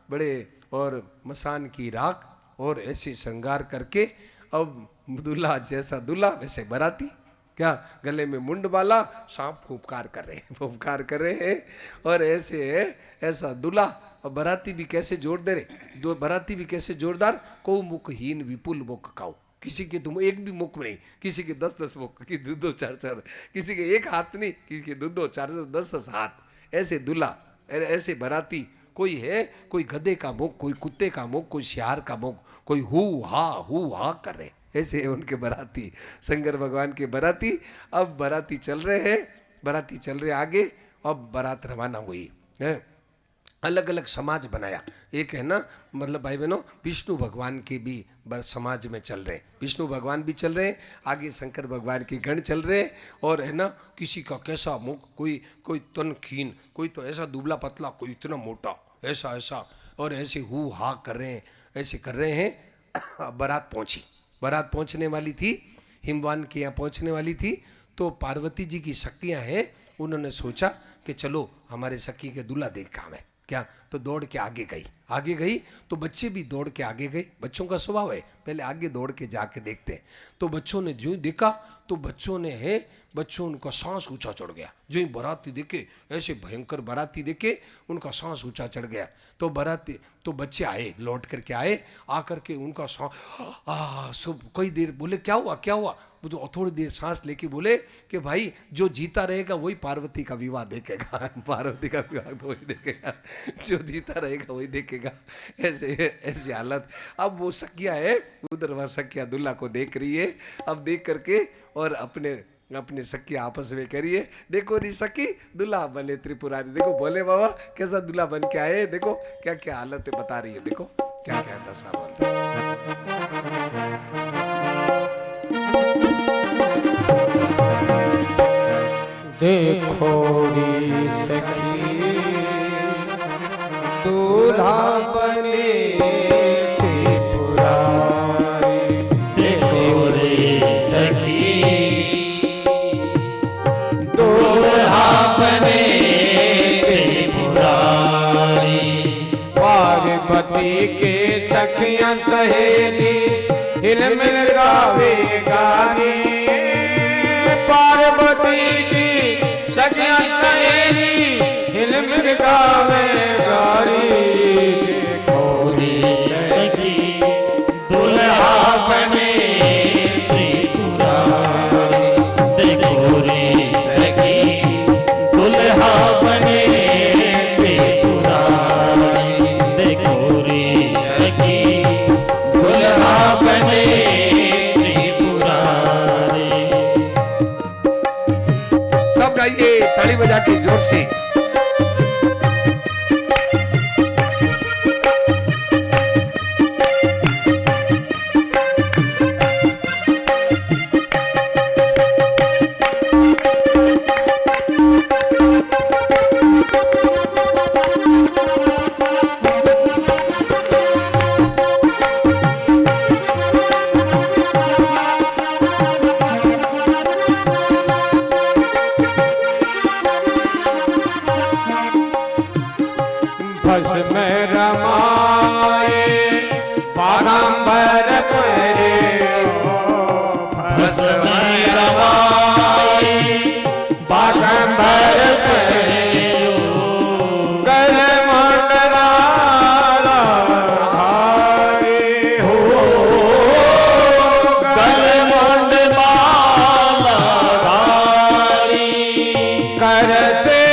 बड़े और मसान की राख, और ऐसे श्रृंगार करके अब दूल्हा जैसा दूल्हा वैसे बराती। क्या गले में मुंडमाला, सांप फुफकार कर रहे हैं, फुफकार कर रहे हैं। और ऐसे ऐसा दूल्हा और बराती भी कैसे जोर दे रहे, दो बराती भी कैसे जोरदार। को मुखहीन विपुल मुख खाओ, किसी के तुम एक भी मुख में नहीं, किसी के 10-10 मुख, किसी के 2-2 4-4, किसी के एक हाथ नहीं, किसी के 2-2 4-4 10-10 हाथ। ऐसे दूल्हा, ऐसे बराती। कोई है, कोई गधे का मुख, कोई कुत्ते का मुख, कोई सियार का मुख, कोई हु हा कर रहे, ऐसे है उनके बाराती, शंकर भगवान के बाराती। अब बाराती चल रहे हैं, बाराती चल रहे आगे। अब बारात रवाना हुई है, अलग अलग समाज बनाया। एक है ना, मतलब भाई बहनों, विष्णु भगवान के भी समाज में चल रहे, विष्णु भगवान भी चल रहे हैं, आगे शंकर भगवान के गण चल रहे हैं। और है ना, किसी का कैसा मुख, कोई तनखीन, कोई तो ऐसा दुबला पतला, कोई इतना मोटा, ऐसा ऐसा, और ऐसे हु हा कर रहे हैं, ऐसे कर रहे हैं। बारात पहुंची, बारात पहुंचने वाली थी, हिमवान के यहाँ पहुंचने वाली थी। तो पार्वती जी की शक्तियाँ हैं, उन्होंने सोचा कि चलो हमारे सखी के दूल्हा देख काम है क्या। तो दौड़ के आगे गई, आगे गई तो बच्चे भी दौड़ के आगे गए। बच्चों का स्वभाव है, पहले आगे दौड़ के जाके देखते हैं। तो बच्चों ने जो देखा, तो बच्चों उनका सांस ऊंचा चढ़ गया। जो ही बाराती देखे, ऐसे भयंकर बाराती देखे, उनका सांस ऊंचा चढ़ गया। तो बाराती, तो बच्चे आए, लौट करके आए, आकर के उनका सांस सब कई देर बोले क्या हुआ क्या हुआ। तो थोड़ी देर सांस लेके बोले कि भाई जो जीता रहेगा वही पार्वती का विवाह देखेगा, पार्वती का विवाह तो वही देखेगा, जो जीता रहेगा वही देखेगा। ऐसे ऐसी हालत। अब वो सखिया है उधर, वह सखिया दूल्हा को देख रही है। अब देख करके और अपने सखी आपस में करिए, देखो री सखी दूल्हा बने त्रिपुरारी, देखो भोले बाबा कैसा दूल्हा बन के आए, देखो क्या क्या हालत बता रही है, देखो क्या क्या दशा बोल। देखो री सखी दूल्हा बने त्रिपुरारी, देखो री सखी दूल्हा बने त्रिपुरारी। पार्वती के सखियां सहेली हिल मिल गावे गाने, पार्वती की सखियां सहेली हिल मिल गावे गारी। देखो सखी दूल्हा बने त्रिपुरारी, देखो रे सखी दूल्हा बने त्रिपुरारी, देखो रे सखी दूल्हा बने त्रिपुरारी। सब गाइए ताली बजा के जोर से। भस्म रमाए बागंबर परे, भस्म रमाए बागंबर परे, गल मंडला धारे हो, गल मंडला धारी करते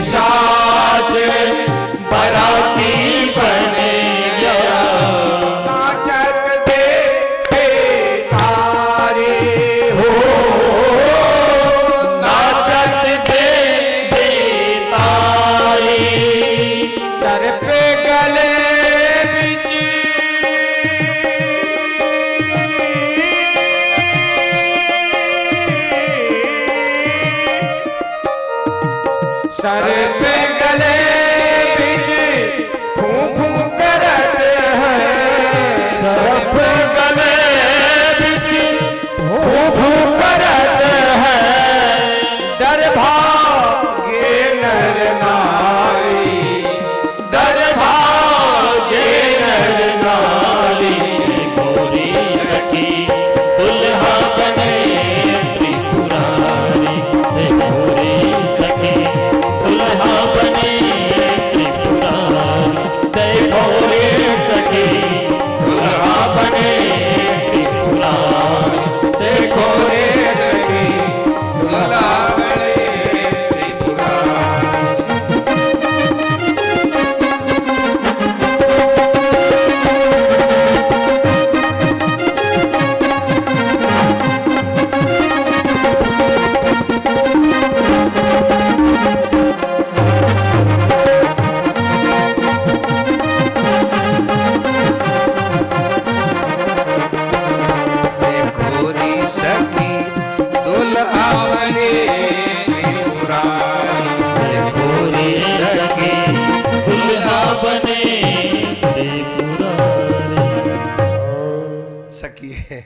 पिशाच बराती बन गया, नाचत दे तारे हो, नाचत दे तारे, सर पे गले बिच सर पे गले बिच फूं फूं करत है, सर पे गले बिच फूं फूं करत है, डर भागे नर नारी, डर भागे नर नारी, गोरी सखी दुल्हा बने त्रिपुरारी, गोरी सखी दुल्हा बने त्रिपुरारी, देखो रे सखी दुल्हा बने त्रिपुरारी, देखो रे सखी दुल्हा बने त्रिपुरारी। गोरी सखी दुल्हा बने त्रिपुरारी, गोरी सखी दुल्हा बने त्रिपुरारी। सखी है,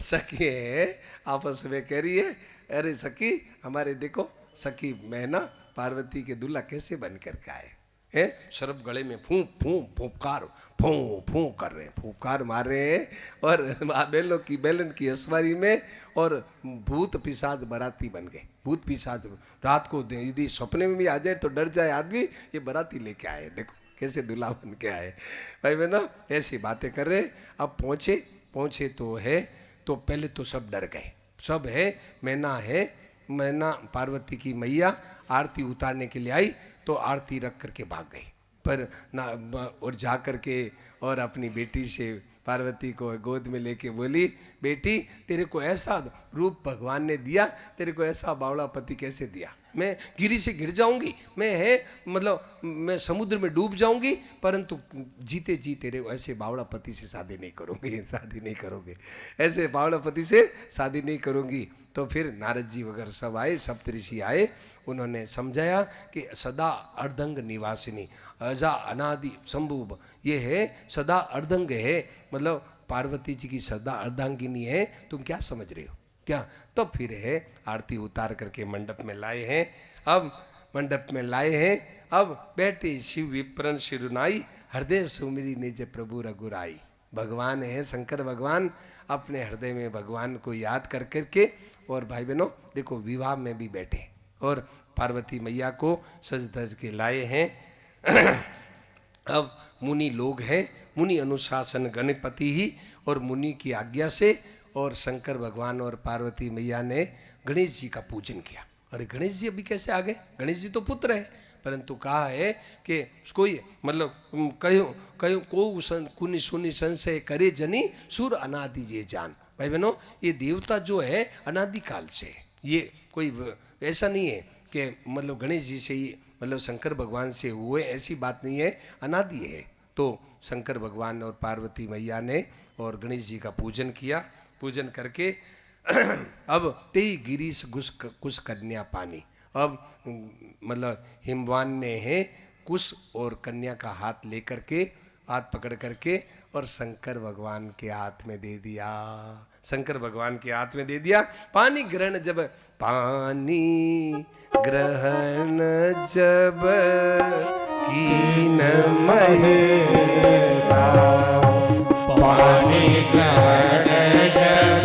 सखी है, आपस में कह रही है, अरे सखी हमारे देखो, सखी मैं ना पार्वती के दूल्हा कैसे बन करके आए हैं, शरब गले में फूं फूं फूंकार फूं फूं कर रहे हैं, फूंकार मार रहे हैं, और बेलों की बेलन की असवारी में, और भूत पिशाच बराती बन गए। भूत पिशाच रात को यदि सपने में भी आ जाए तो डर जाए आदमी, ये बराती लेके आए, देखो कैसे दूल्हा बन के आए। भाई बहनों ऐसी बातें कर रहे। अब पहुंचे तो है, तो पहले तो सब डर गए, सब है, मैना है, मैना पार्वती की मैया आरती उतारने के लिए आई, तो आरती रख करके भाग गई, पर ना, और जा करके और अपनी बेटी से पार्वती को गोद में लेके बोली, बेटी तेरे को ऐसा रूप भगवान ने दिया, तेरे को ऐसा बावड़ा पति कैसे दिया, मैं गिरी से गिर जाऊंगी, मैं समुद्र में डूब जाऊंगी, परंतु जीते जी तेरे ऐसे बावड़ा पति से शादी नहीं करूंगी, शादी नहीं करोगे, ऐसे बावड़ा पति से शादी नहीं करूंगी। तो फिर नारद जी वगैरह सब आए, सप्तऋषि आए, उन्होंने समझाया कि सदा अर्धंग निवासिनी अजा अनादि संभुव, ये है सदा अर्धंग है, मतलब पार्वती जी की सदा अर्धांगिनी है, तुम क्या समझ रहे हो क्या। तो फिर है आरती उतार करके मंडप में लाए हैं। अब मंडप में लाए हैं, अब बैठे शिव विप्रन शिरुनाई, हृदय सुमिरी निज प्रभु रघुराई। भगवान है शंकर भगवान, अपने हृदय में भगवान को याद कर करके, और भाई बहनों देखो विवाह में भी बैठे और पार्वती मैया को सज धज के लाए हैं। अब मुनि लोग हैं, मुनि अनुशासन गणपति ही, और मुनि की आज्ञा से और शंकर भगवान और पार्वती मैया ने गणेश जी का पूजन किया। अरे गणेश जी अभी कैसे आ गए, गणेश जी तो पुत्र है, परंतु कहा है कि कोई कहो को कुनि सुनि संशय करे जनी सुर अनादि ये जान। भाई बहनों ये देवता जो है अनादिकाल से, ये कोई ऐसा नहीं है कि मतलब गणेश जी से ही मतलब शंकर भगवान से हुए, ऐसी बात नहीं है, अनादि है। तो शंकर भगवान और पार्वती मैया ने और गणेश जी का पूजन किया। पूजन करके अब ते गिरीश कुश कन्या पानी, अब मतलब हिमवान ने है कुश और कन्या का हाथ लेकर के, हाथ पकड़ करके और शंकर भगवान के हाथ में दे दिया, शंकर भगवान के हाथ में दे दिया। पानी ग्रहण जब, पानी ग्रहण जब कीन महेशा, पानी ग्रहण जब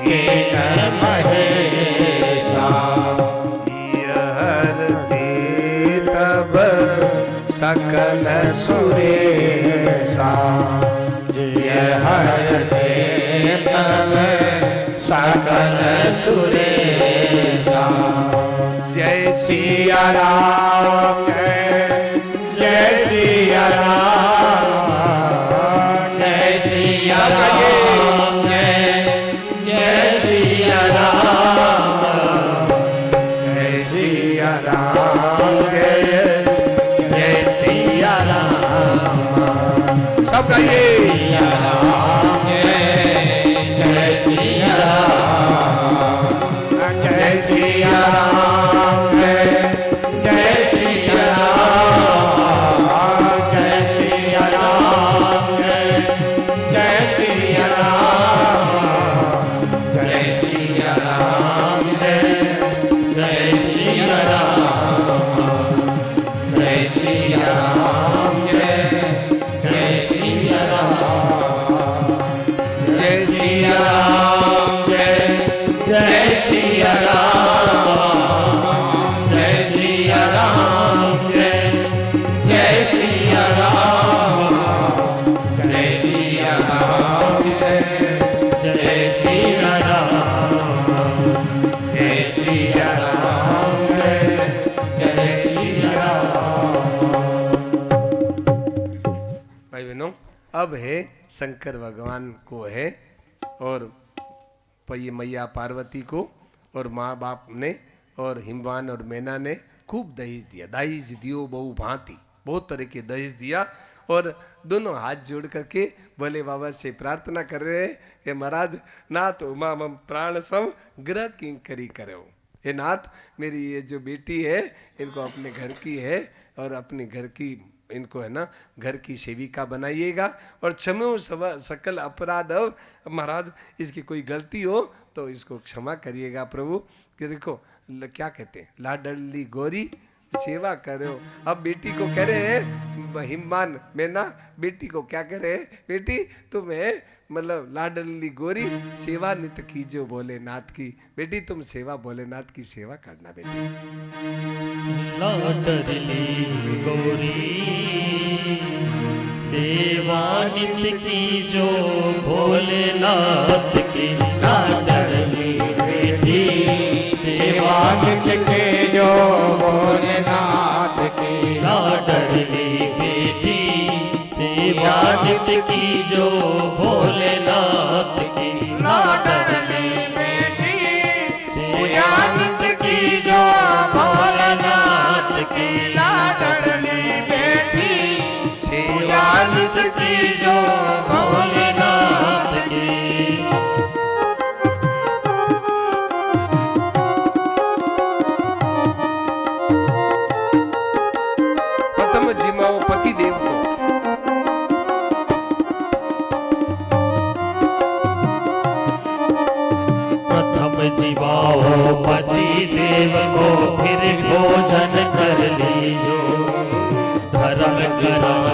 कीन महेशा, हर से तब सकल सुरेशा, हर से तब सकल सुरेशा। जय सिया राम जय सिया राम जय सिया राम जय सिया राम जय सिया राम जय जय सिया राम सब गाइए सिया राम जय जय सिया राम जय सिया राम जय जय सिया राम जय सिया राम जय सिया राम जय सिया राम जय जय सिया राम जय सिया राम जय जय सिया राम जय सिया राम जय जय सिया राम जय सिया राम जय जय सिया राम जय सिया राम जय जय सिया राम जय सिया राम जय जय सिया राम। भाई बहनों, अब है शंकर भगवान को है और ये मैया पार्वती को और माँ बाप ने और हिमवान और मैना ने खूब दहेज दिया। दहेज दियो बहु भांति, बहुत तरह के दहेज दिया और दोनों हाथ जोड़ करके भोले बाबा से प्रार्थना कर रहे हैं कि महाराज नाथ उमा मम प्राण सम ग्रह किंकरी करो। ये नाथ, मेरी ये जो बेटी है इनको अपने घर की है और अपने घर की इनको है ना घर की सेविका बनाइएगा और क्षमो सकल अपराध। महाराज इसकी कोई गलती हो तो इसको क्षमा करिएगा प्रभु। कि देखो क्या कहते हैं, लाडली गोरी सेवा करो। अब बेटी को कह रहे हैं हिमवान मैना, बेटी को क्या कह रहे हैं, बेटी तुम्हें मतलब लाडली गोरी सेवा नित कीजो भोलेनाथ की। बेटी तुम सेवा भोलेनाथ की सेवा करना बेटी। लाडली गोरी सेवा नित कीजो भोलेनाथ की। लाडली बेटी सेवा नित कीजो भोलेनाथ की। लाडली बेटी सेवा नित कीजो भोलेनाथ की। लाडली बेटी सेवा नित कीजो भोलेनाथ की। लाडली बेटी सेवा नित कीजो भोलेनाथ की। प्रथम जिमाओ पति देव को। प्रथम जीवाओ पति देव को फिर भोजन कर लीजो। धर्म करम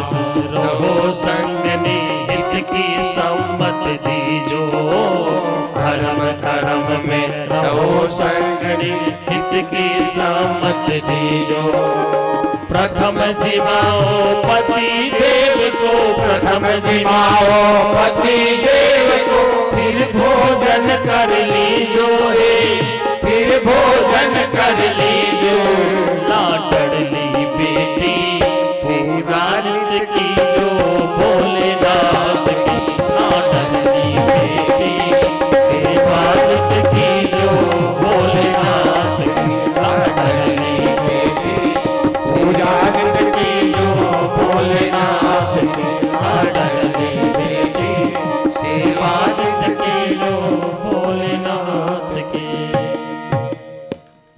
रहो संगनी हित की सम्मत दीजो। धर्म कर्म में रहो संगनी हित की सम्मत दीजो। प्रथम जिमाओ पति देव को। प्रथम जिमाओ पति देव को फिर भोजन कर लीजो हे। फिर भोजन कर लीजो। लाडली बेटी सेवा नित कीजो भोलेनाथ की। लाडली बेटी सेवा नित कीजो भोलेनाथ की। लाडली बेटी सेवा नित कीजो भोलेनाथ की। लाडली बेटी सेवा नित कीजो भोलेनाथ की।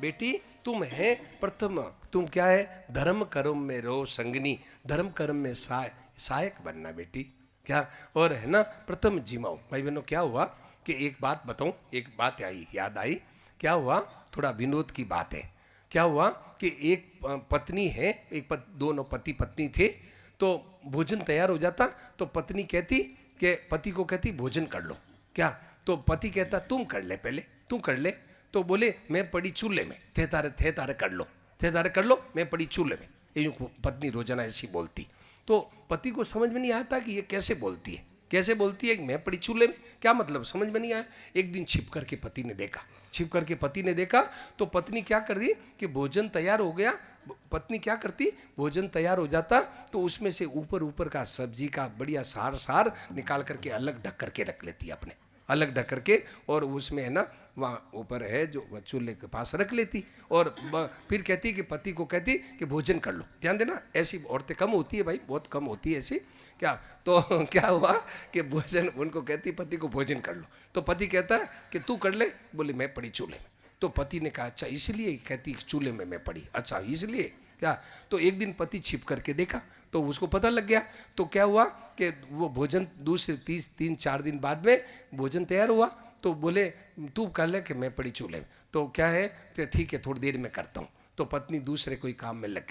बेटी तुम है प्रथम, तुम क्या है, धर्म कर्म में रहो संगनी, धर्म कर्म में सहायक बनना बेटी। क्या और है ना प्रथम जिमाओ। भाई बहनों, क्या हुआ कि एक बात बताऊं, एक बात आई याद आई। क्या हुआ, थोड़ा विनोद की बात है। क्या हुआ कि एक पत्नी है, दोनों पति पत्नी थे, तो भोजन तैयार हो जाता तो पत्नी कहती कि पति को कहती भोजन कर लो। क्या तो पति कहता तुम कर ले, पहले तू कर ले। तो बोले मैं पड़ी चूल्हे में, थे तारे कर लो, थे तारे कर लो, मैं पड़ी चूल्हे में। ये पत्नी रोजाना ऐसी बोलती। तो पति को समझ में नहीं आता कि ये कैसे बोलती है। कैसे बोलती है? मैं पड़ी चूल्हे में। क्या मतलब? समझ में नहीं आया। एक दिन छिप करके पति ने देखा, छिप करके पति ने देखा तो पत्नी क्या कर दी कि भोजन तैयार हो गया। पत्नी क्या करती? भोजन तैयार हो जाता तो उसमें से ऊपर ऊपर का सब्जी का बढ़िया सार सार निकाल करके अलग ढक करके रख लेती, अपने अलग ढक करके, और उसमें है ना वहाँ ऊपर है जो चूल्हे के पास रख लेती, और फिर कहती कि पति को कहती कि भोजन कर लो। ध्यान देना, ऐसी औरतें कम होती है भाई, बहुत कम होती है ऐसी। क्या तो क्या हुआ कि भोजन, उनको कहती पति को भोजन कर लो, तो पति कहता है कि तू कर ले। बोले मैं पड़ी चूल्हे में। तो पति ने कहा अच्छा इसलिए कहती चूल्हे में मैं पड़ी, अच्छा इसलिए क्या? तो एक दिन पति छिप करके देखा तो उसको पता लग गया। तो क्या हुआ कि वो भोजन दूसरे 3-4 दिन बाद में भोजन तैयार हुआ तो बोले तू कर ले कि मैं पड़ी चूल्हे में। तो क्या है तो ठीक है थोड़ी देर में करता हूँ। तो पत्नी दूसरे कोई काम में लग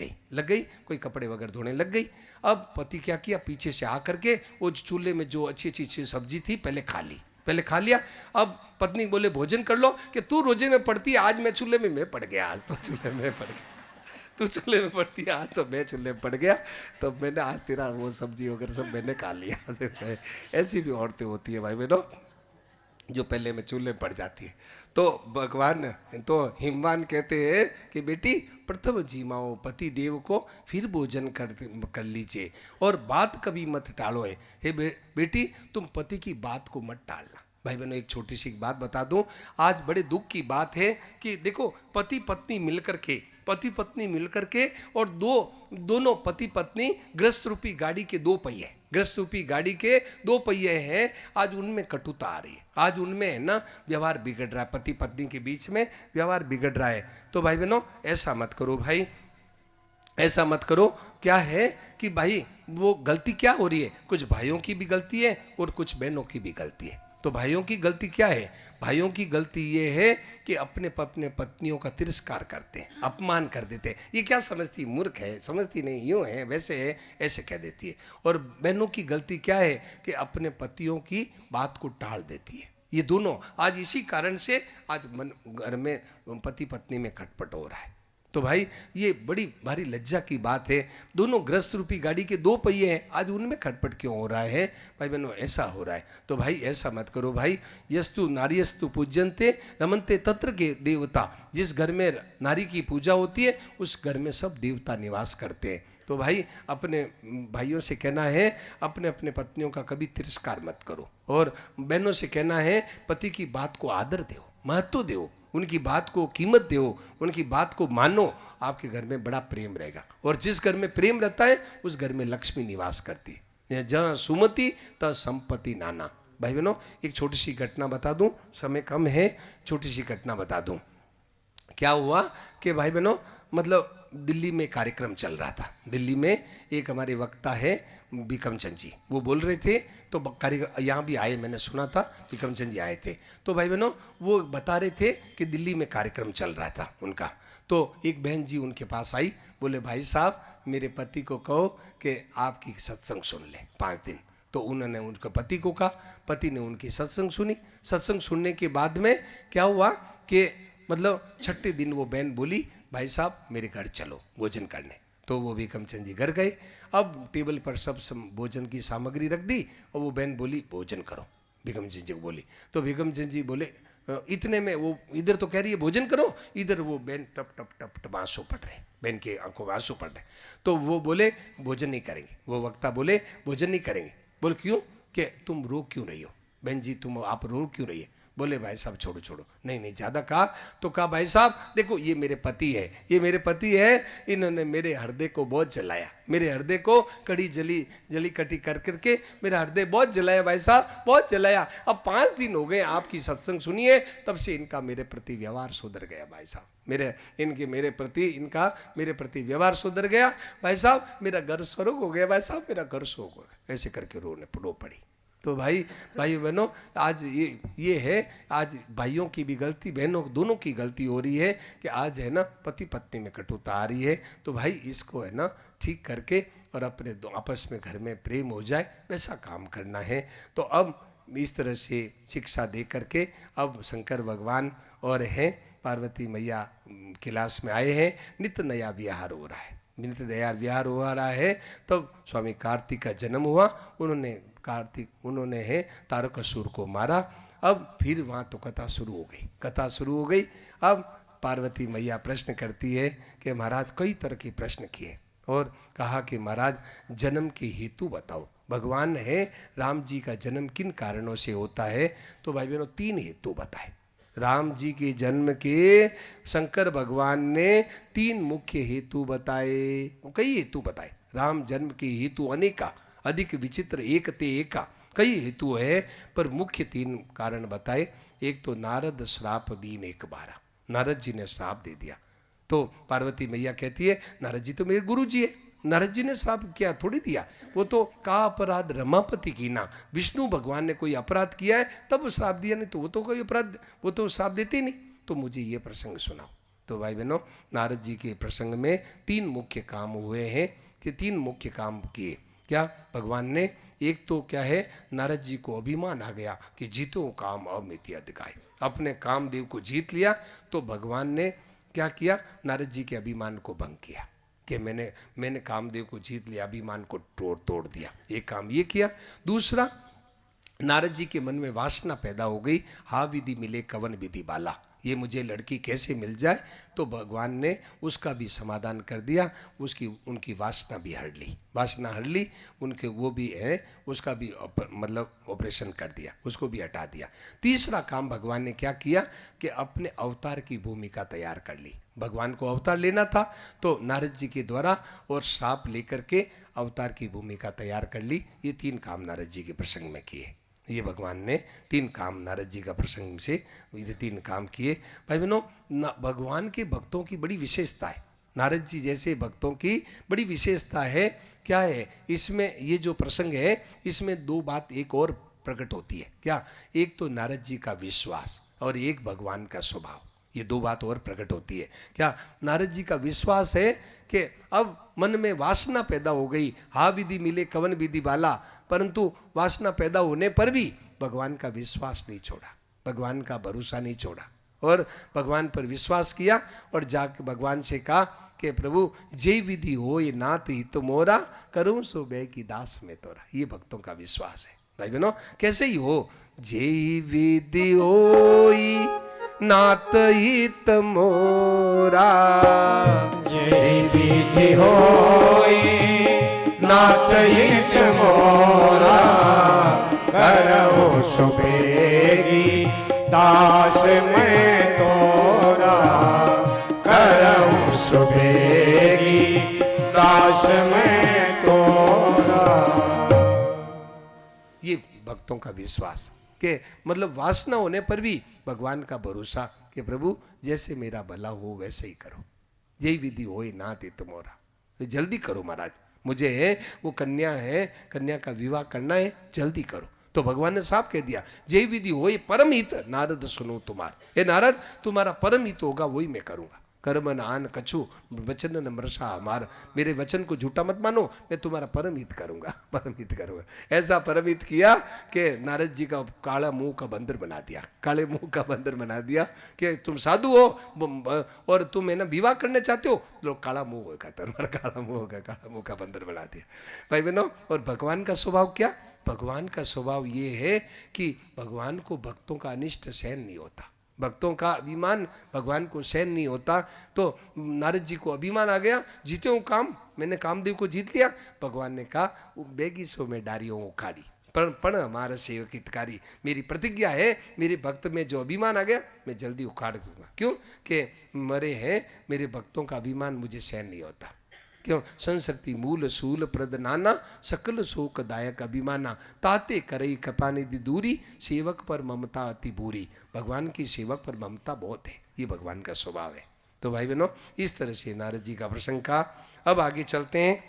गई, कोई कपड़े वगैरह धोने लग गई। अब पति क्या किया, पीछे से आ करके वो चूल्हे में जो अच्छी अच्छी सब्जी थी पहले खा लिया। अब पत्नी बोले भोजन कर लो कि तू रोजे में पड़ती है, आज मैं चूल्हे में मैं पड़ गया, आज तो चूल्हे में पड़ गया। तू चूल्हे में पड़ती है, आज तो मैं चूल्हे में पड़ गया, तो मैंने आज तेरा वो सब्जी वगैरह सब मैंने खा लिया। ऐसी भी औरतें होती है भाई बहनों जो पहले में चूल्हे पड़ जाती है। तो भगवान तो हिमवान कहते हैं कि बेटी प्रथम जीमाओ पति देव को, फिर भोजन कर लीजिए, और बात कभी मत टालो है। हे बेटी तुम पति की बात को मत टालना। भाई बहनों एक छोटी सी बात बता दूं, आज बड़े दुख की बात है कि देखो पति पत्नी मिलकर के और दोनों पति पत्नी गृहस्थ रूपी गाड़ी के दो पहिए हैं। आज उनमें कटुता आ रही है, आज उनमें है ना व्यवहार बिगड़ रहा है, पति पत्नी के बीच में व्यवहार बिगड़ रहा है। तो भाई बहनों ऐसा मत करो भाई, ऐसा मत करो। क्या है कि भाई वो गलती क्या हो रही है, कुछ भाइयों की भी गलती है और कुछ बहनों की भी गलती है। तो भाइयों की गलती क्या है? भाइयों की गलती ये है कि अपने पत्नियों का तिरस्कार करते हैं, अपमान कर देते हैं। ये क्या समझती, मूर्ख है, समझती नहीं, यूँ है वैसे है ऐसे कह देती है। और बहनों की गलती क्या है कि अपने पतियों की बात को टाल देती है। ये दोनों आज इसी कारण से आज घर में पति पत्नी में खटपट हो रहा है। तो भाई ये बड़ी भारी लज्जा की बात है। दोनों गृहस्थ रूपी गाड़ी के दो पहिए हैं, आज उनमें खटपट क्यों हो रहा है? भाई बहनों ऐसा हो रहा है। तो भाई ऐसा मत करो भाई। यस्तु नार्यस्तु पूज्यन्ते रमन्ते तत्र के देवता। जिस घर में नारी की पूजा होती है उस घर में सब देवता निवास करते हैं। तो भाई अपने भाइयों से कहना है अपने अपने पत्नियों का कभी तिरस्कार मत करो, और बहनों से कहना है पति की बात को आदर दो, महत्व दो, उनकी बात को कीमत दो, उनकी बात को मानो। आपके घर में बड़ा प्रेम रहेगा, और जिस घर में प्रेम रहता है उस घर में लक्ष्मी निवास करती है। जहाँ सुमति तहाँ संपत्ति नाना। भाई बहनों एक छोटी सी घटना बता दूं, समय कम है, छोटी सी घटना बता दूं। क्या हुआ कि भाई बहनों मतलब दिल्ली में कार्यक्रम चल रहा था। दिल्ली में एक हमारे वक्ता है बिक्रमचंद जी, वो बोल रहे थे, तो कार्यक्रम यहाँ भी आए, मैंने सुना था बिक्रमचंद जी आए थे। तो भाई बहनों वो बता रहे थे कि दिल्ली में कार्यक्रम चल रहा था उनका। तो एक बहन जी उनके पास आई, बोले भाई साहब मेरे पति को कहो कि आपकी सत्संग सुन ले 5 दिन। तो उन्होंने उनके पति को कहा, पति ने उनकी सत्संग सुनी। सत्संग सुनने के बाद में क्या हुआ कि मतलब 6ठे दिन वो बहन बोली भाई साहब मेरे घर चलो भोजन करने। तो वो बिक्रमचंद जी घर गए। अब टेबल पर सब भोजन की सामग्री रख दी और वो बहन बोली भोजन करो, बिक्रमचंद जी को बोली। तो बिक्रमचंद जी बोले इतने में वो इधर तो कह रही है भोजन करो, इधर वो बहन टप टप टप टप आंसू पड़ रहे, बहन के आंखों में आंसू पड़ रहे। तो वो बोले भोजन नहीं करेंगे, वो वक्ता बोले भोजन नहीं करेंगे। बोले क्यों? कि तुम रो क्यों रही हो बहन जी, आप रो क्यों रही है? बोले भाई साहब छोड़ो। नहीं ज़्यादा कहा। तो कहा भाई साहब देखो ये मेरे पति है, इन्होंने मेरे हृदय को बहुत जलाया, मेरे हृदय को कड़ी जली कटी कर करके मेरा हृदय बहुत जलाया भाई साहब, बहुत जलाया। अब 5 दिन हो गए आपकी सत्संग सुनिए, तब से इनका मेरे प्रति व्यवहार सुधर गया भाई साहब। मेरे प्रति व्यवहार सुधर गया भाई साहब, मेरा घर स्वर्ग हो गया भाई साहब, मेरा घर स्वर्ग हो गया। ऐसे करके रो पड़ी। तो भाई बहनों आज ये है, आज भाइयों की भी गलती, बहनों दोनों की गलती हो रही है कि आज है ना पति पत्नी में कटुता आ रही है। तो भाई इसको है ना ठीक करके और अपने आपस में घर में प्रेम हो जाए वैसा काम करना है। तो अब इस तरह से शिक्षा दे करके अब शंकर भगवान और हैं पार्वती मैया कैलाश में आए हैं। नित्य नया विहार हो रहा है, नित्य नया विहार हो रहा है। तब स्वामी कार्तिक का जन्म हुआ, उन्होंने कार्तिक उन्होंने है तारकासुर को मारा। अब फिर वहाँ तो कथा शुरू हो गई, कथा शुरू हो गई। अब पार्वती मैया प्रश्न करती है कि महाराज कई तरह के प्रश्न किए और कहा कि महाराज जन्म के हेतु बताओ। भगवान है राम जी का जन्म किन कारणों से होता है? तो भाई बहनों 3 हेतु बताए। राम जी के जन्म के शंकर भगवान ने 3 मुख्य हेतु बताए, कई हेतु बताए। राम जन्म के हेतु अनेका, अधिक विचित्र एक ते एका, कई हेतु है, पर मुख्य 3 कारण बताए। एक तो नारद श्राप दीन 1/12, नारद जी ने श्राप दे दिया। तो पार्वती मैया कहती है नारद जी तो मेरे गुरु जी है, नारद जी ने श्राप क्या थोड़ी दिया, वो तो का अपराध रमापति की ना, विष्णु भगवान ने कोई अपराध किया है तब वो श्राप दिया, नहीं तो वो तो कोई अपराध, वो तो श्राप देते ही नहीं। तो मुझे ये प्रसंग सुनाओ। तो भाई बहनों नारद जी के प्रसंग में 3 मुख्य काम हुए हैं कि 3 मुख्य काम किए। क्या भगवान ने, एक तो क्या है, नारद जी को अभिमान आ गया कि जीतो काम अमित अधिकाय, अपने कामदेव को जीत लिया। तो भगवान ने क्या किया, नारद जी के अभिमान को भंग किया कि मैंने कामदेव को जीत लिया, अभिमान को तोड़ दिया। एक काम ये किया। दूसरा, नारद जी के मन में वासना पैदा हो गई, हा विधि मिले कवन विधि बाला, ये मुझे लड़की कैसे मिल जाए। तो भगवान ने उसका भी समाधान कर दिया, उनकी वासना भी हट ली, वासना हट ली उनके, वो भी है उसका भी मतलब ऑपरेशन कर दिया, उसको भी हटा दिया। तीसरा काम भगवान ने क्या किया कि अपने अवतार की भूमिका तैयार कर ली। भगवान को अवतार लेना था तो नारद जी के द्वारा और श्राप लेकर के अवतार की भूमिका तैयार कर ली। ये 3 काम नारद जी के प्रसंग में किए। ये भगवान ने 3 काम नारद जी का प्रसंग से ये 3 काम किए। भाई बहनों भगवान के भक्तों की बड़ी विशेषता है, नारद जी जैसे भक्तों की बड़ी विशेषता है। क्या है इसमें, ये जो प्रसंग है इसमें 2 बात एक और प्रकट होती है। क्या? एक तो नारद जी का विश्वास और एक भगवान का स्वभाव, ये 2 बात और प्रकट होती है। क्या? नारद जी का विश्वास है कि अब मन में वासना पैदा हो गई, हा विधि मिले कवन विधि बाला, परंतु वासना पैदा होने पर भी भगवान का विश्वास नहीं छोड़ा, भगवान का भरोसा नहीं छोड़ा और भगवान पर विश्वास किया और जाके भगवान से कहा कि प्रभु जय विधि हो ये नाथ हित मोरा, करूं सो बै की दास में तोरा। ये भक्तों का विश्वास है। भाई बहनों कैसे ही हो, जय विधि होई नाथ हित मोरा, जय विधि होई नाथ हित मोरा, करहु सुबेगी दास में तोरा, करहु सुबेगी दास में तोरा। ये भक्तों का विश्वास कि मतलब वासना होने पर भी भगवान का भरोसा कि प्रभु जैसे मेरा भला हो वैसे ही करो, जय विधि होई नाथ हित मोरा, जल्दी करो महाराज, मुझे है वो कन्या है, कन्या का विवाह करना है, जल्दी करो। तो भगवान ने साफ कह दिया जय विधि होई परम हित नारद सुनो तुम्हार, हे नारद तुम्हारा परम हित होगा वही मैं करूंगा। कर्म न आन कछु वचन न मरसा हमार, मेरे वचन को झूठा मत मानो, मैं तुम्हारा परम हित करूंगा, परम हित करूंगा। ऐसा परम हित किया कि नारद जी का काला मुंह का बंदर बना दिया, काले मुंह का बंदर बना दिया कि तुम साधु हो और तुम है ना विवाह करने चाहते हो, लोग काला मुंह होगा, तुम्हारा काला मुंह होगा, काला मुंह का बंदर बना दिया। भाई बहनों और भगवान का स्वभाव क्या, भगवान का स्वभाव ये है कि भगवान को भक्तों का अनिष्ट सहन नहीं होता, भक्तों का अभिमान भगवान को सहन नहीं होता। तो नारद जी को अभिमान आ गया, जीते हूँ काम, मैंने कामदेव को जीत लिया। भगवान ने कहा बेगी सो में डारियों उखाड़ी पण हमारा सेवक हितकारी, मेरी प्रतिज्ञा है मेरे भक्त में जो अभिमान आ गया मैं जल्दी उखाड़ दूंगा। क्यों कि मरे हैं मेरे भक्तों का अभिमान मुझे सहन नहीं होता। क्यों? संसर्ति मूल सूल प्रद नाना, सकल शोक दायक अभिमाना, ताते करई कपाने दी दूरी, सेवक पर ममता अति बुरी। भगवान की सेवक पर ममता बहुत है, ये भगवान का स्वभाव है। तो भाई बहनों इस तरह से नारद जी का प्रसंग का। अब आगे चलते हैं।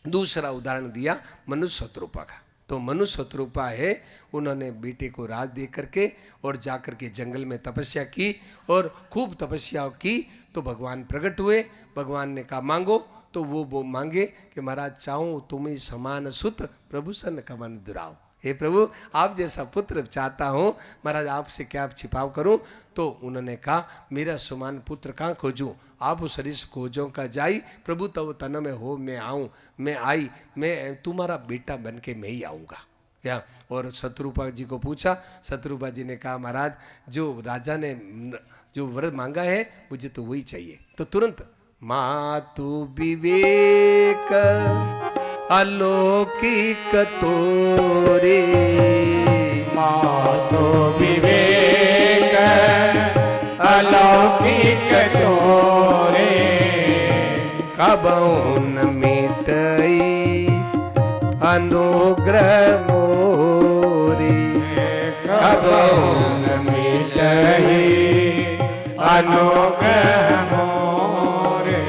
दूसरा उदाहरण दिया मनुष्य शत्रुपा का। तो मनुष्य शत्रुपा है, उन्होंने बेटे को राज दे करके और जाकर के जंगल में तपस्या की और खूब तपस्या की। तो भगवान प्रकट हुए, भगवान ने कहा मांगो। तो वो मांगे कि महाराज चाहूं तुम्हें समान सुत प्रभु सन कमन दुराव, हे प्रभु आप जैसा पुत्र चाहता हूं, महाराज आपसे क्या छिपाव करूं। तो उन्होंने कहा मेरा समान पुत्र कहाँ खोजूं, आप उस ऋष खोजों का जाई, प्रभु तब तन में हो मैं आऊं, मैं आई, मैं तुम्हारा बेटा बन के मैं ही आऊँगा। क्या? और शत्रुपा जी को पूछा, शत्रुपा जी ने कहा महाराज जो राजा ने जो वर मांगा है मुझे तो वही चाहिए। तो तुरंत मातु विवेक अलौकिक तोरे, मातु विवेक अलौकिक तोरे, कबहु न मिटई अनुग्रह मोरे, कबहु न मिटई अनुग्रह मोरे।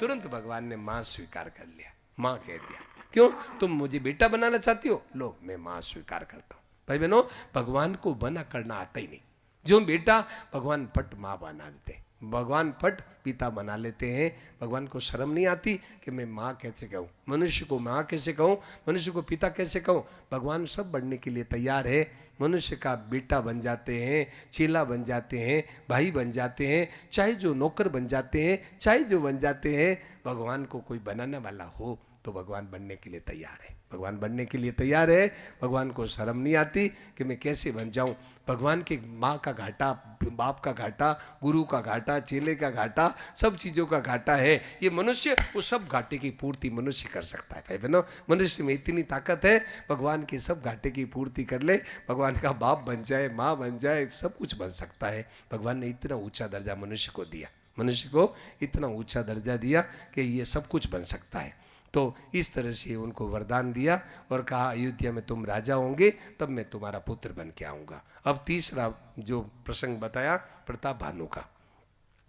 तुरंत भगवान ने मां स्वीकार कर लिया, मां कह दिया। क्यों? तुम मुझे बेटा बनाना चाहती हो, लो मैं मां स्वीकार करता हूं। भाई बहनों, भगवान को मना करना आता ही नहीं। जो बेटा भगवान फट मां बना देते, भगवान फट पिता बना लेते हैं। भगवान को शर्म नहीं आती कि मैं माँ कैसे कहूँ, मनुष्य को माँ कैसे कहूँ, मनुष्य को पिता कैसे कहूँ। भगवान सब बनने के लिए तैयार है। मनुष्य का बेटा बन जाते हैं, चेला बन जाते हैं, भाई बन जाते हैं, चाहे जो नौकर बन जाते हैं, चाहे जो बन जाते हैं। भगवान को कोई बनाने वाला हो तो भगवान बनने के लिए तैयार है, भगवान बनने के लिए तैयार है। भगवान को शर्म नहीं आती कि मैं कैसे बन जाऊं। भगवान के माँ का घाटा, बाप का घाटा, गुरु का घाटा, चेले का घाटा, सब चीज़ों का घाटा है। ये मनुष्य वो सब घाटे की पूर्ति मनुष्य कर सकता है। भाई बहनों, मनुष्य में इतनी ताकत है, भगवान के सब घाटे की पूर्ति कर ले, भगवान का बाप बन जाए, माँ बन जाए, सब कुछ बन सकता है। भगवान ने इतना ऊंचा दर्जा मनुष्य को दिया, मनुष्य को इतना ऊंचा दर्जा दिया कि ये सब कुछ बन सकता है। तो इस तरह से उनको वरदान दिया और कहा अयोध्या में तुम राजा होंगे तब मैं तुम्हारा पुत्र बन के आऊँगा। अब तीसरा जो प्रसंग बताया प्रताप भानु का,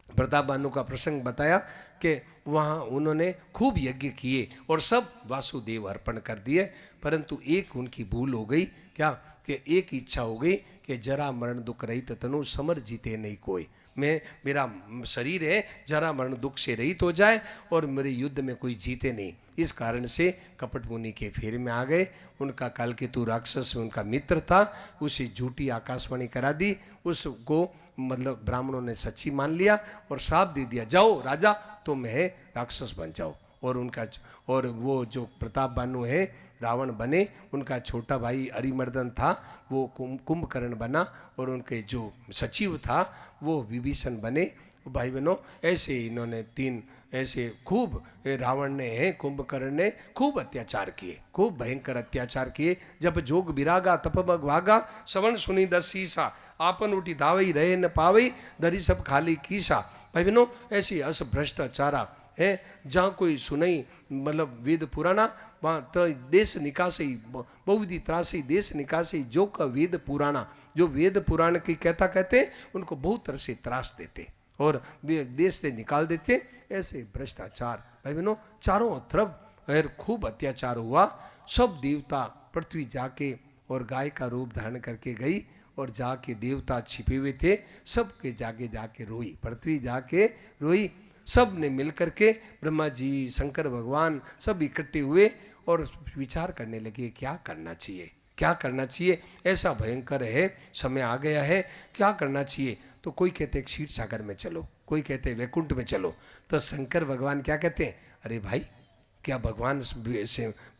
प्रताप भानु का प्रसंग बताया कि वहाँ उन्होंने खूब यज्ञ किए और सब वासुदेव अर्पण कर दिए, परंतु एक उनकी भूल हो गई। क्या? कि एक इच्छा हो गई कि जरा मरण दुख रहित तनु समर जीते नहीं कोई। मैं, मेरा शरीर है जरा मरण दुख से रहित हो जाए और मेरे युद्ध में कोई जीते नहीं। इस कारण से कपट मुनि के फेरे में आ गए। उनका कालकेतु राक्षस में उनका मित्र था, उसे झूठी आकाशवाणी करा दी, उसको मतलब ब्राह्मणों ने सच्ची मान लिया और शाप दे दिया, जाओ राजा तुम है राक्षस बन जाओ। और उनका और वो जो प्रताप भानु है रावण बने, उनका छोटा भाई अरिमर्दन था वो कुंभकर्ण बना और उनके जो सचिव था वो विभीषण बने। भाई बहनों, ऐसे इन्होंने तीन ऐसे खूब रावण ने, कुंभकर्ण ने खूब अत्याचार किए, खूब भयंकर अत्याचार किए। जब जोग विरागा तप बग भागा, श्रवण सुनी दस शीसा, आपन उठी धावई रहे न पावई, दरी सब खाली कीसा। भाई बहनों, ऐसी अस भ्रष्टाचारा है जहाँ कोई सुनई मतलब वेद पुराना वहाँ तो देश निकासी बहुविधि त्रासी देश निकासी जो का वेद पुराना, जो वेद पुराण की कहते उनको बहुत तरह से त्रास देते और देश से निकाल देते। ऐसे भ्रष्टाचार भाई बहनों चारों तरफ खूब अत्याचार हुआ। सब देवता पृथ्वी जाके और गाय का रूप धारण करके गई और जाके देवता छिपे हुए थे सबके जाके रोई, पृथ्वी जाके रोई। सब ने मिलकर के ब्रह्मा जी शंकर भगवान सब इकट्ठे हुए और विचार करने लगे क्या करना चाहिए, क्या करना चाहिए। ऐसा भयंकर है, समय आ गया है, क्या करना चाहिए। तो कोई कहते क्षीर सागर में चलो, कोई कहते वैकुंठ में चलो। तो शंकर भगवान क्या कहते हैं, अरे भाई क्या भगवान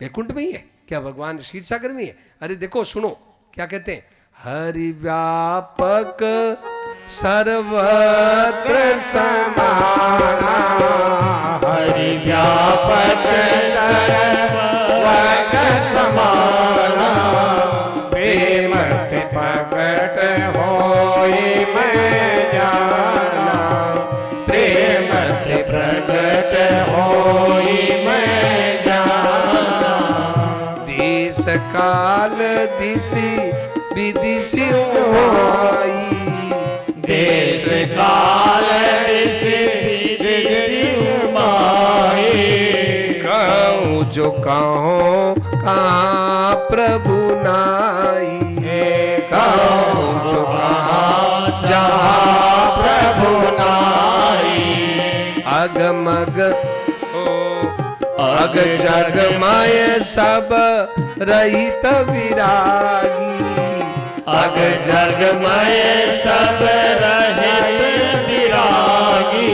वैकुंठ में ही है, क्या भगवान क्षीर सागर में ही है। अरे देखो सुनो क्या कहते हैं, हरि व्यापक सर्वत्र समाना, हरि व्यापक सर्वत्र समाना, प्रेम ते प्रकट होई मैं जाना, प्रेम ते प्रकट होई मैं जाना। देश काल दिशि विदिशि होई, देश काल दिशि माई, कहूँ जो कहूँ कहाँ प्रभु नाई, कहूँ जो कहाँ जहाँ प्रभु नाई। अगमग अग जगमय सब रहित विरागी, अग जगमय सब रहित विरागी।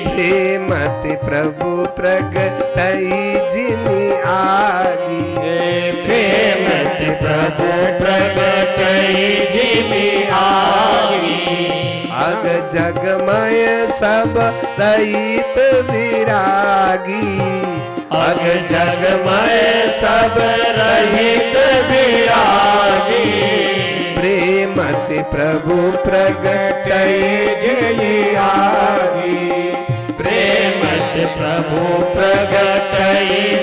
प्रेमति प्रभु प्रगटई जिमि आगी, प्रेम प्रभु प्रगट जिमि आगी। अग जगमय सब रहित विरागी। अग जगमय सब रहित विरागी। प्रेमति प्रभु प्रगट जिमि आगी। प्रेमति प्रभु प्रगट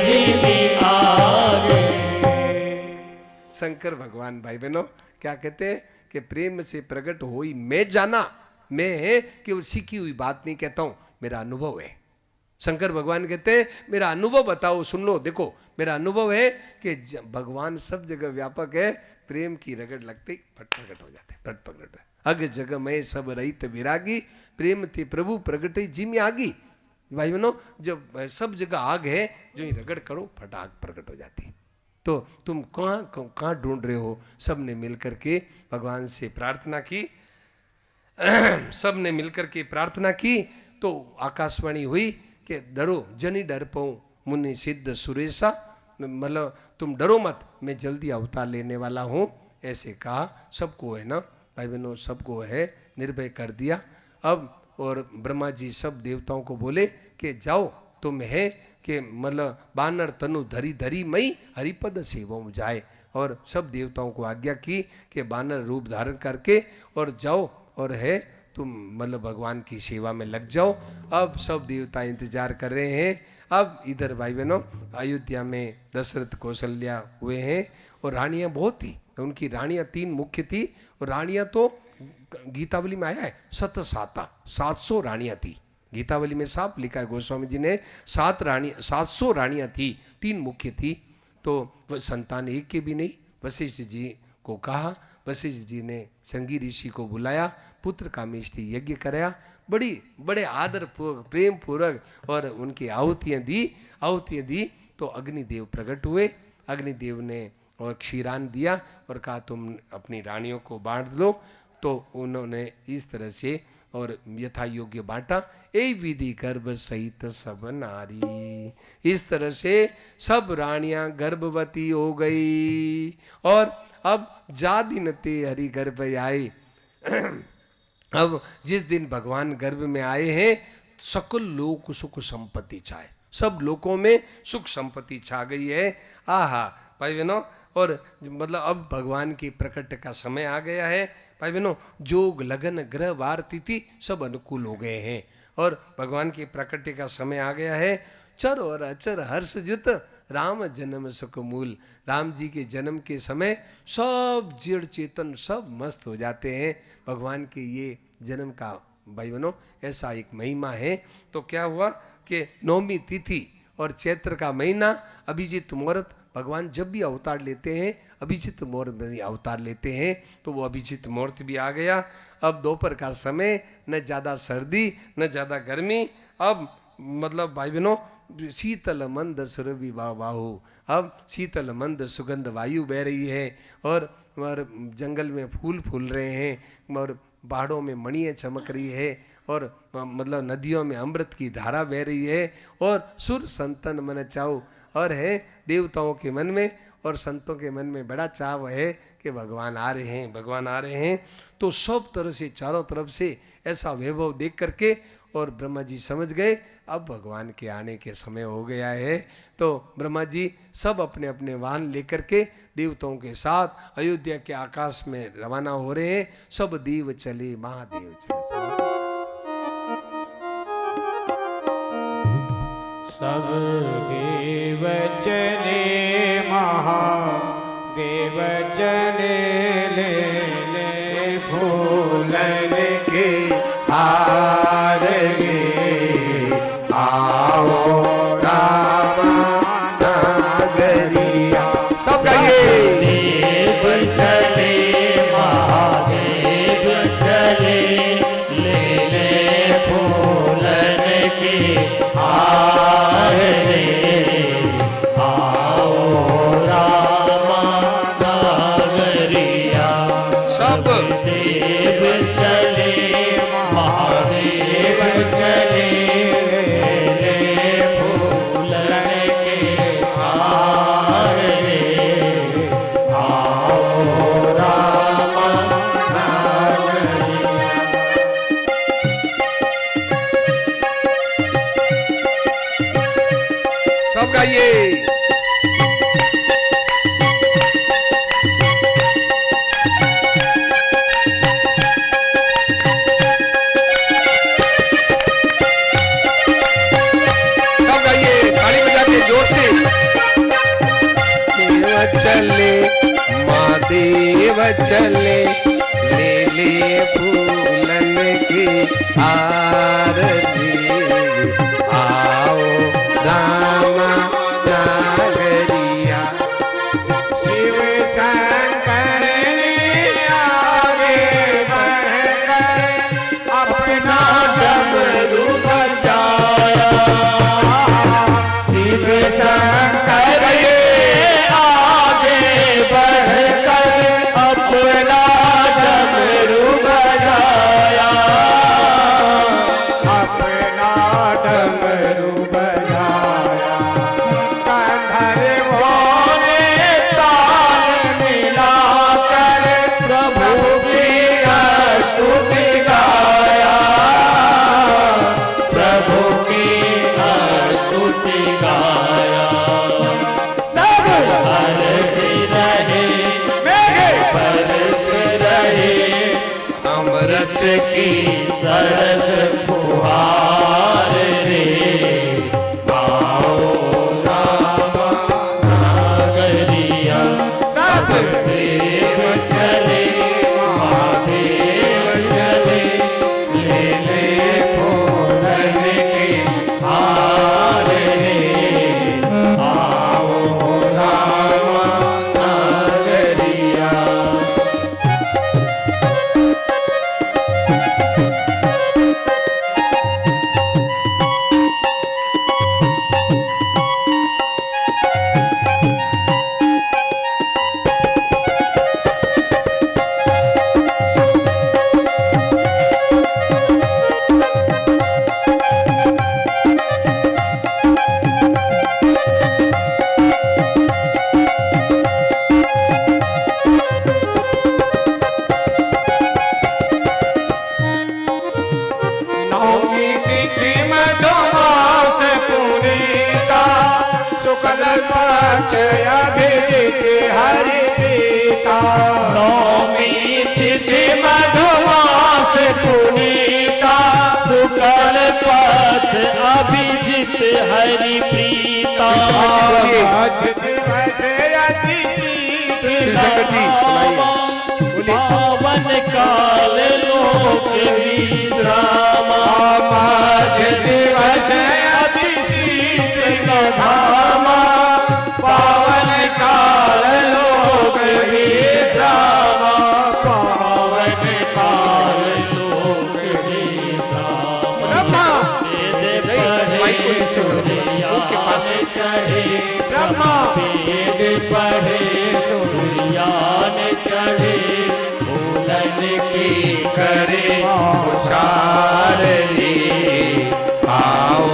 जिमि आगी। शंकर भगवान भाई बहनों क्या कहते हैं कि प्रेम से प्रकट होई मैं जाना। मैं केवल सीखी हुई बात नहीं कहता हूं, मेरा अनुभव है। शंकर भगवान कहते हैं मेरा अनुभव बताओ, सुन लो। देखो मेरा अनुभव है कि भगवान सब जगह व्यापक है, प्रेम की रगड़ लगते ही फट प्रकट हो जाते, फट प्रकट। अग जग में सब रहित विरागी। प्रेम थे प्रभु प्रगट जिमि आगी। भाई बहनों जब सब जगह आग है, जो ही रगड़ करो फट आग प्रकट हो जाती। तो तुम कहाँ ढूंढ रहे हो? सब ने मिलकर के भगवान से प्रार्थना की। सब ने मिलकर के प्रार्थना की तो आकाशवाणी हुई कि डरो जनी डर पाऊँ मुनि सिद्ध सुरेशा। मतलब तुम डरो मत, मैं जल्दी अवतार लेने वाला हूँ। ऐसे कहा। सबको है ना भाई बहनों, सबको है निर्भय कर दिया। अब और ब्रह्मा जी सब देवताओं को बोले कि जाओ तुम है कि मतलब बानर तनु धरी धरी मई हरिपद सेवम जाए। और सब देवताओं को आज्ञा की कि बानर रूप धारण करके और जाओ और है तुम मतलब भगवान की सेवा में लग जाओ। अब सब देवता इंतजार कर रहे हैं। अब इधर भाई बहनों अयोध्या में दशरथ कौशल्या हुए हैं और रानियां बहुत थी। उनकी रानियां 3 मुख्य थी और रानियां तो गीतावली में आया है 700 रानियां थी। गीतावली में साफ लिखा है, गोस्वामी जी ने 700 रानियां थी, 3 मुख्य थी। तो वह संतान एक के भी नहीं। वशिष्ठ जी को कहा, वशिष्ठ जी ने संगी ऋषि को बुलाया, पुत्र कामेष्टि यज्ञ कराया, बड़े आदर प्रेम पूर्वक और उनकी आहुतियाँ दी। तो अग्निदेव प्रकट हुए। अग्निदेव ने और क्षीरान दिया और कहा तुम अपनी रानियों को बांट दो। तो उन्होंने इस तरह से और यथा योग्य बांटा। ए विधि गर्भ सहित सब नारी। इस तरह से सब रानियां गर्भवती हो गई। और अब जा दिन ते हरि गर्भ आए। अब जिस दिन भगवान गर्भ में आए हैं सकल लोक सुख संपत्ति छाए। सब लोकों में सुख संपत्ति छा गई है। आहा भाई बहनों, और मतलब अब भगवान की प्रकट का समय आ गया है। भाई बहनों जोग लगन ग्रह वार तिथि सब अनुकूल हो गए हैं और भगवान की प्रकट का समय आ गया है। चर और अचर हर्ष जित राम जन्म सुख मूल। राम जी के जन्म के समय सब जड़ चेतन सब मस्त हो जाते हैं। भगवान के ये जन्म का भाई बहनों ऐसा एक महिमा है। तो क्या हुआ कि 9वीं तिथि और चैत्र का महीना अभिजीत मुहूर्त, भगवान जब भी अवतार लेते हैं अभिजीत मुहूर्त में अवतार लेते हैं। तो वो अभिजीत मुहूर्त भी आ गया। अब दोपहर का समय, न ज़्यादा सर्दी न ज़्यादा गर्मी। अब मतलब भाई बहनों शीतल मंद सुरभि बाहु। अब शीतल मंद सुगंध वायु बह रही है और जंगल में फूल फूल रहे हैं और पहाड़ों में मणियाँ चमक रही है और मतलब नदियों में अमृत की धारा बह रही है और सुर संतन मन चाओ। और है देवताओं के मन में और संतों के मन में बड़ा चाव है कि भगवान आ रहे हैं, भगवान आ रहे हैं। तो सब तरह से चारों तरफ से ऐसा वैभव देख करके और ब्रह्मा जी समझ गए अब भगवान के आने के समय हो गया है। तो ब्रह्मा जी सब अपने अपने वाहन लेकर के देवताओं के साथ अयोध्या के आकाश में रवाना हो रहे हैं। सब देव चले महादेव चले। सब देव चले महादेव चले ले फूलन के हार में आओ राम नगरिया। सब गाइए। देव चले महादेव चले ले फूलन के हार रे आओ राम नगरिया। सब देव चले महादेव चले ले फूलन के हार रे आओ गाइए। सब गाइए, ताली बजा के जोर से। देव चले महादेव चले, ले ले फूलन की आरती, आओ रामा नागरिया। शिव शंकर ने आगे बढ़कर अपना डमरू बजाया। शिव शंकर आगे बढ़कर अपना डमरू बजाया। अपना डमरू बजाया। गंधर्वों ने ताल मिलाकर प्रभु की स्तुति गाया। प्रभु की स्तुति गाया। सब हर्ष रहे, बरस रहे अमृत की सरस फुहार रे। आओ रामा नागरिया। सब देव चले महादेव चले, ले ले फूलन के हार रे। आओ रामा नागरिया। नवमी तिथि मधुमास पुनीता, शुक्ल पक्ष अभिजित हरि प्रीता। नवमी तिथि मधुमास पुनीता, शुक्ल पक्ष अभिजित हरि प्रीता। आज दिवस अति शिव शंकर जी सुनाइए। पावन काल लोक विश्राम। आज दिवस अति शीतल धामा, पावन काल लोक विश्राम। पावन काल लोक विश्राम। वेद पढ़े सूर्यान चढ़े, ब्रह्मा वेद पढ़े सूर्यान चढ़े, फूलन की करे उचार रे। आओ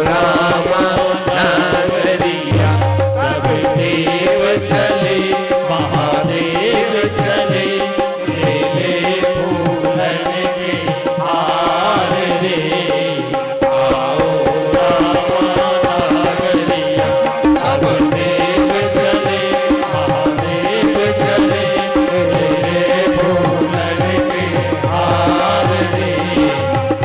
रामा नागरिया। सब देव चले महादेव चले, ले ले फूलन के हार रे। आओ रामा नागरिया। सब देव चले महादेव चले, ले ले फूलन के हार रे।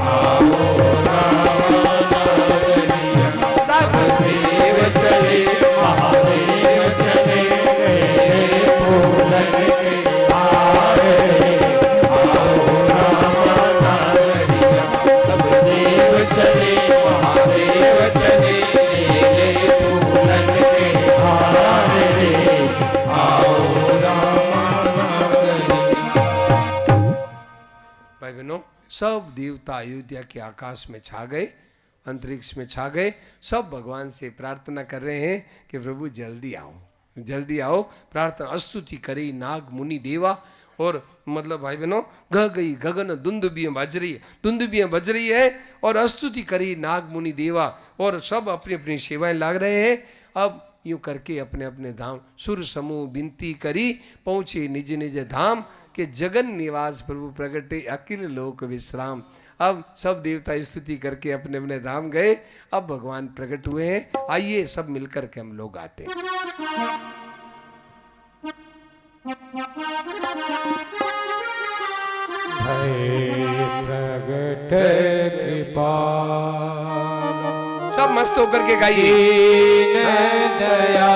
आओ रामा नागरिया। सब देव चले महादेव चले, ले ले फूलन के हार रे। आओ रामा नागरिया। सब देव चले महादेव चले, ले ले फूलन के हार रे। आओ रामा नागरिया। भाई बहनों, सब देवता अयोध्या के आकाश में छा गए, अंतरिक्ष में छा गए। सब भगवान से प्रार्थना कर रहे हैं कि प्रभु जल्दी आओ, जल्दी आओ। प्रार्थना स्तुति करे नाग मुनि देवा। और मतलब भाई बहनों, गह गई गगन दुंदुबियां बज रही है, दुंदुबियां बज रही है और स्तुति करी नाग मुनि देवा। और सब अपनी अपनी सेवाएं लाग रहे हैं। अब यूं करके अपने अपने धाम सुर समूह विनती करी, पहुंचे निज निज धाम के जगन निवास प्रभु प्रगटे अखिल लोक विश्राम। अब सब देवता स्तुति करके अपने अपने धाम गए। अब भगवान प्रकट हुए हैं। आइए सब मिलकर के हम लोग गाते हैं। प्रगट कृपा सब मस्त होकर के गाइए। दया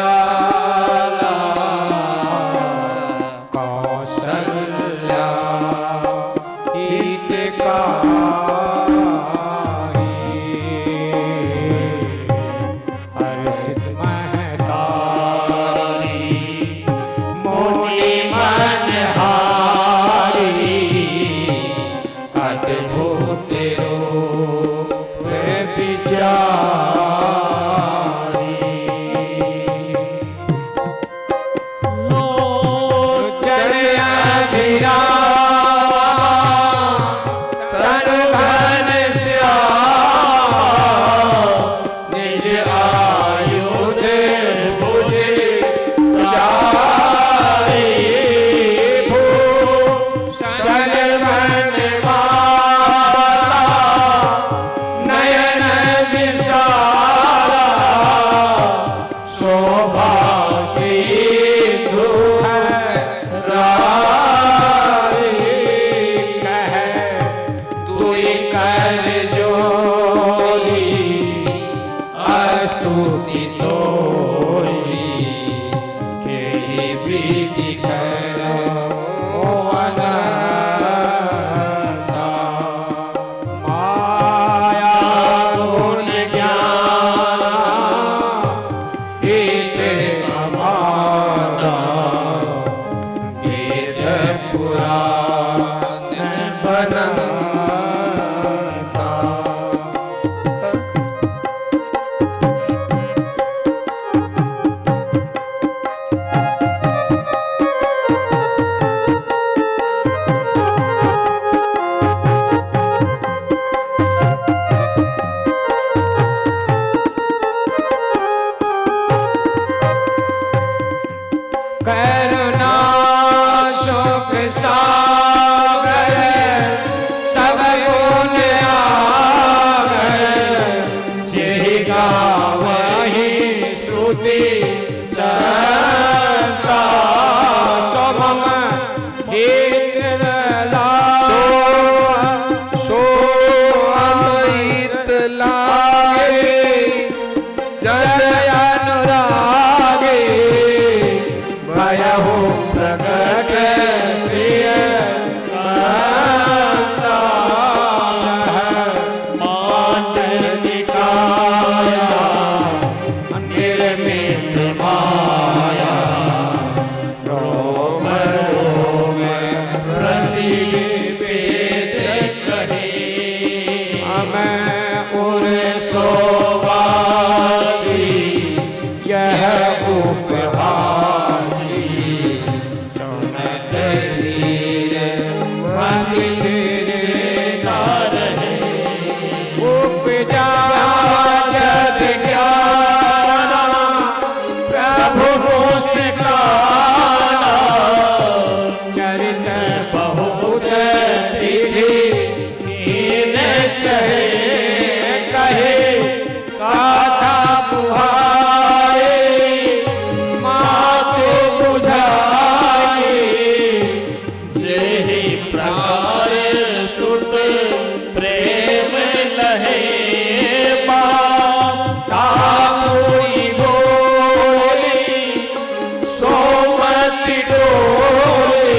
कौशल्या हर्षित महतारी मोनी मनहारी अद्भुत रूप विचारी लोचन अभिराम तन घन श्याम निज आयुध भुज चारि भूषण मन माला नयन विशाला शोभा सिंधु रारी कह तुई कर जोरी स्तुति तोरी के विधि करो अनंता माया गुण ज्ञान इत अमाना वेद पुराण बनंता करुणा शोक सागर सब गुण आगर जेहि गावहि स्तुति संता तुम हित लागे सो अमृत लागे जन अनुरागे भयहु प्रकट प्रिय कांता मांडलिकाया निर्मित माया रोम रोम प्रतिवेद कहे मैं उर सोवासी यह उपहासी सुनत धीर मति ना रहे उपजा जग ज्ञाना प्रभु मुस्काना चरित बहुत विधि कीन चहे कहे गाथा सुहाए माते बुझाए जेहि प्रकार सुत प्रेम लहे माता कोई बोले सोमति डोले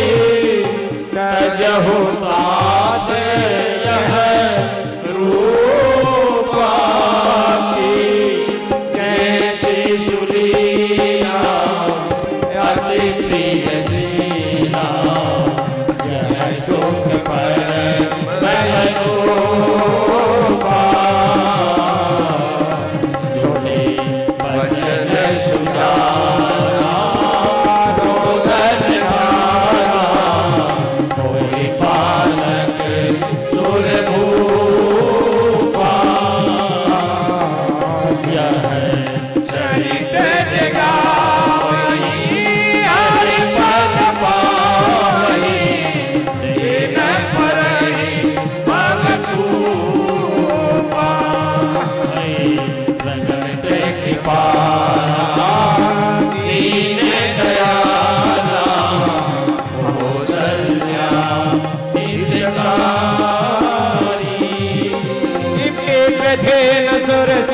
तजहु तात यह रूपा की जैसी सुलीला अति प्रिय सीला यह सुख पर बहनोपा सुने वचन सुजाना रोदन गाना कोई बालक सुरभूपा यह चरित जगावई हरि पद पावई दिन परहि भगतु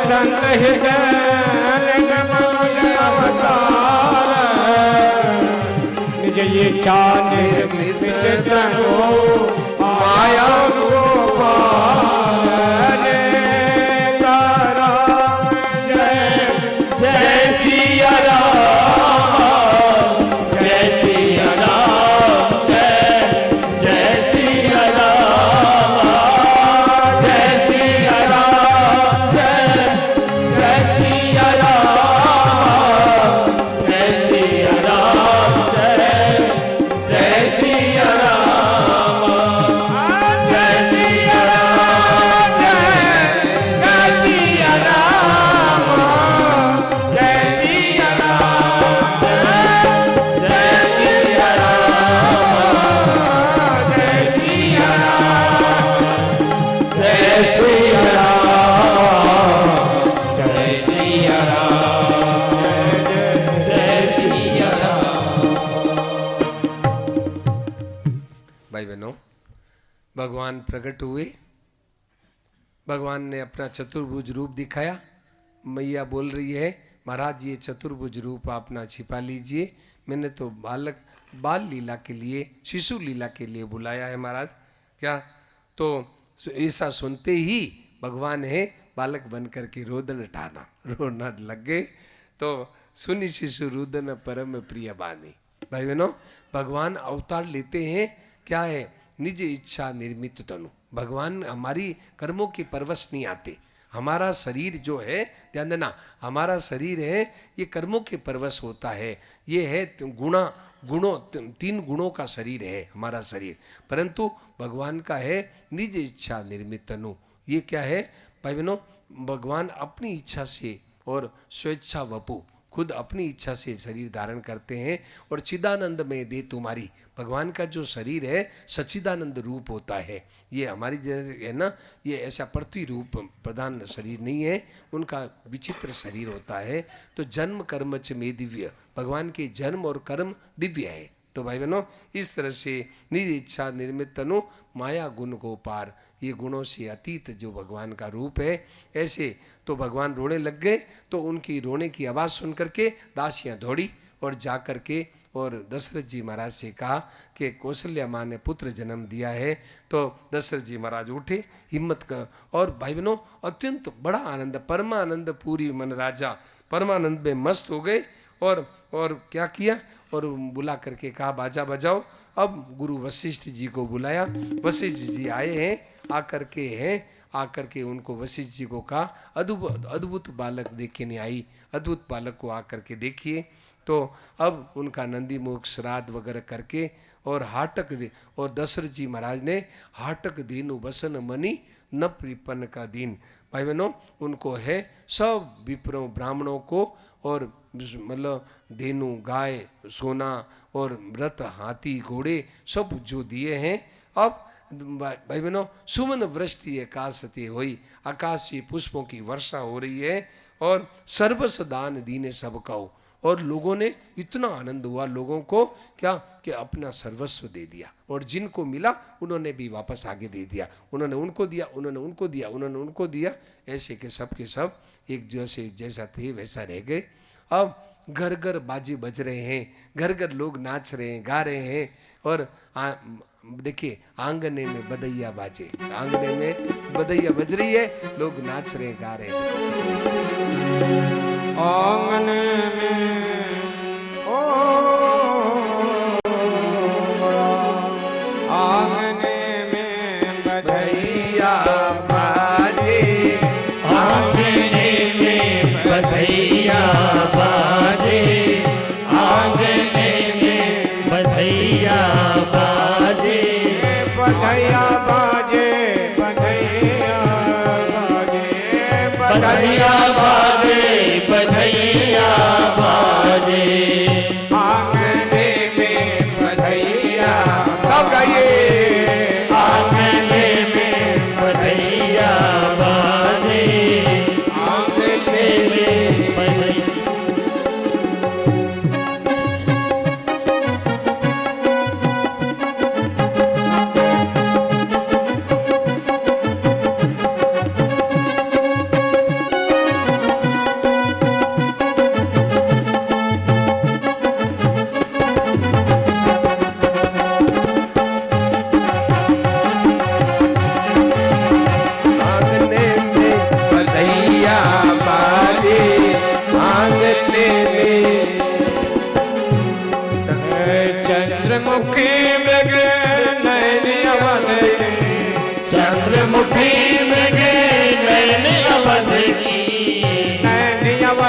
संत हृदय मनुज अवतार निज इच्छा निर्मित तनु माया गोपाल जय सिया राम जय सिया राम जय सिया राम जय सिया राम जय सिया राम जय सिया राम जय सिया राम जय सिया राम जय सिया राम जय सिया राम जय सिया राम जय सिया राम जय सिया राम जय सिया राम जय सिया राम। भाई बहनों, भगवान प्रकट हुए, भगवान ने अपना चतुर्भुज रूप दिखाया। मैया बोल रही है, महाराज ये चतुर्भुज रूप आप ना छिपा लीजिए, मैंने तो बाल लीला के लिए, शिशु लीला के लिए बुलाया है महाराज। क्या तो ऐसा सुनते ही भगवान है बालक बन करके रोदन ठाना, रोना लग गए। तो सुनी शिशु रुदन परम प्रिय बानी। भाई बहनों, भगवान अवतार लेते हैं, क्या है, निज इच्छा निर्मित तनु। भगवान हमारी कर्मों के परवश नहीं आते। हमारा शरीर जो है, ध्यान देना, हमारा शरीर है ये कर्मों के परवश होता है। ये है तीन गुणों का शरीर है हमारा शरीर, परंतु भगवान का है निज इच्छा निर्मित तनु। ये क्या है भाई बहनों, भगवान अपनी इच्छा से और स्वेच्छा वपु, खुद अपनी इच्छा से शरीर धारण करते हैं। और चिदानंद में दे तुम्हारी, भगवान का जो शरीर है सच्चिदानंद रूप होता है। ये हमारी जैसे है ना, ये ऐसा पृथ्वी रूप प्रधान शरीर नहीं है, उनका विचित्र शरीर होता है। तो जन्म कर्म च में दिव्य, भगवान के जन्म और कर्म दिव्य है। तो भाई बहनों, इस तरह से निज इच्छा निर्मित तनु माया गुण को पार, ये गुणों से अतीत जो भगवान का रूप है। ऐसे तो भगवान रोने लग गए, तो उनकी रोने की आवाज़ सुन करके दासियाँ दौड़ी और जा कर के और दशरथ जी महाराज से कहा कि कौशल्या माँ ने पुत्र जन्म दिया है। तो दशरथ जी महाराज उठे हिम्मत का, और भाई बहनों अत्यंत बड़ा आनंद, परमानंद पूरी मन राजा परमानंद में मस्त हो गए। और क्या किया, और बुला करके कहा बाजा बजाओ। अब गुरु वशिष्ठ जी को बुलाया, वशिष्ठ जी आए हैं, आकर के उनको वशिष्ठ जी को कहा अद्भुत बालक देखने आई, अद्भुत बालक को आकर के देखिए। तो अब उनका नंदी मुख श्राद्ध वगैरह करके और हाटक दे, और दशरथ जी महाराज ने हाटक दीनु बसन मनी न प्रिपन का दीन। भाई बहनों, उनको है सब विप्रों ब्राह्मणों को, और मतलब धेनु गाय सोना और रथ हाथी घोड़े सब जो दिए हैं। अब भाई बहनों, सुमन वृष्टि आकाशते हुई, आकाश से पुष्पों की वर्षा हो रही है, और सर्वस दान दीने सब कहो। और लोगों ने इतना आनंद हुआ, लोगों को क्या कि अपना सर्वस्व दे दिया, और जिनको मिला उन्होंने भी वापस आगे दे दिया। उन्होंने उनको दिया, उन्होंने उनको दिया, उन्होंने उनको दिया, ऐसे के सब एक जैसा थे वैसा रह गए। अब घर घर बाजे बज रहे हैं, घर घर लोग नाच रहे हैं, गा रहे हैं। और देखिए आंगने में बदैया बाजे, आंगने में बदैया बज रही है, लोग नाच रहे हैं, गा रहे हैं। आंगने में ओ आंगने में बधैया बाजे, आंगने में बधैया बाजे, आंगने में बधैया बाजे, बधैया बाजे, बधैया बाजे, बधैया बाजे, बधैया बाजे, आंगने में बधैया, सब गाइए, आंगने में बधैया बाजे, आंगने में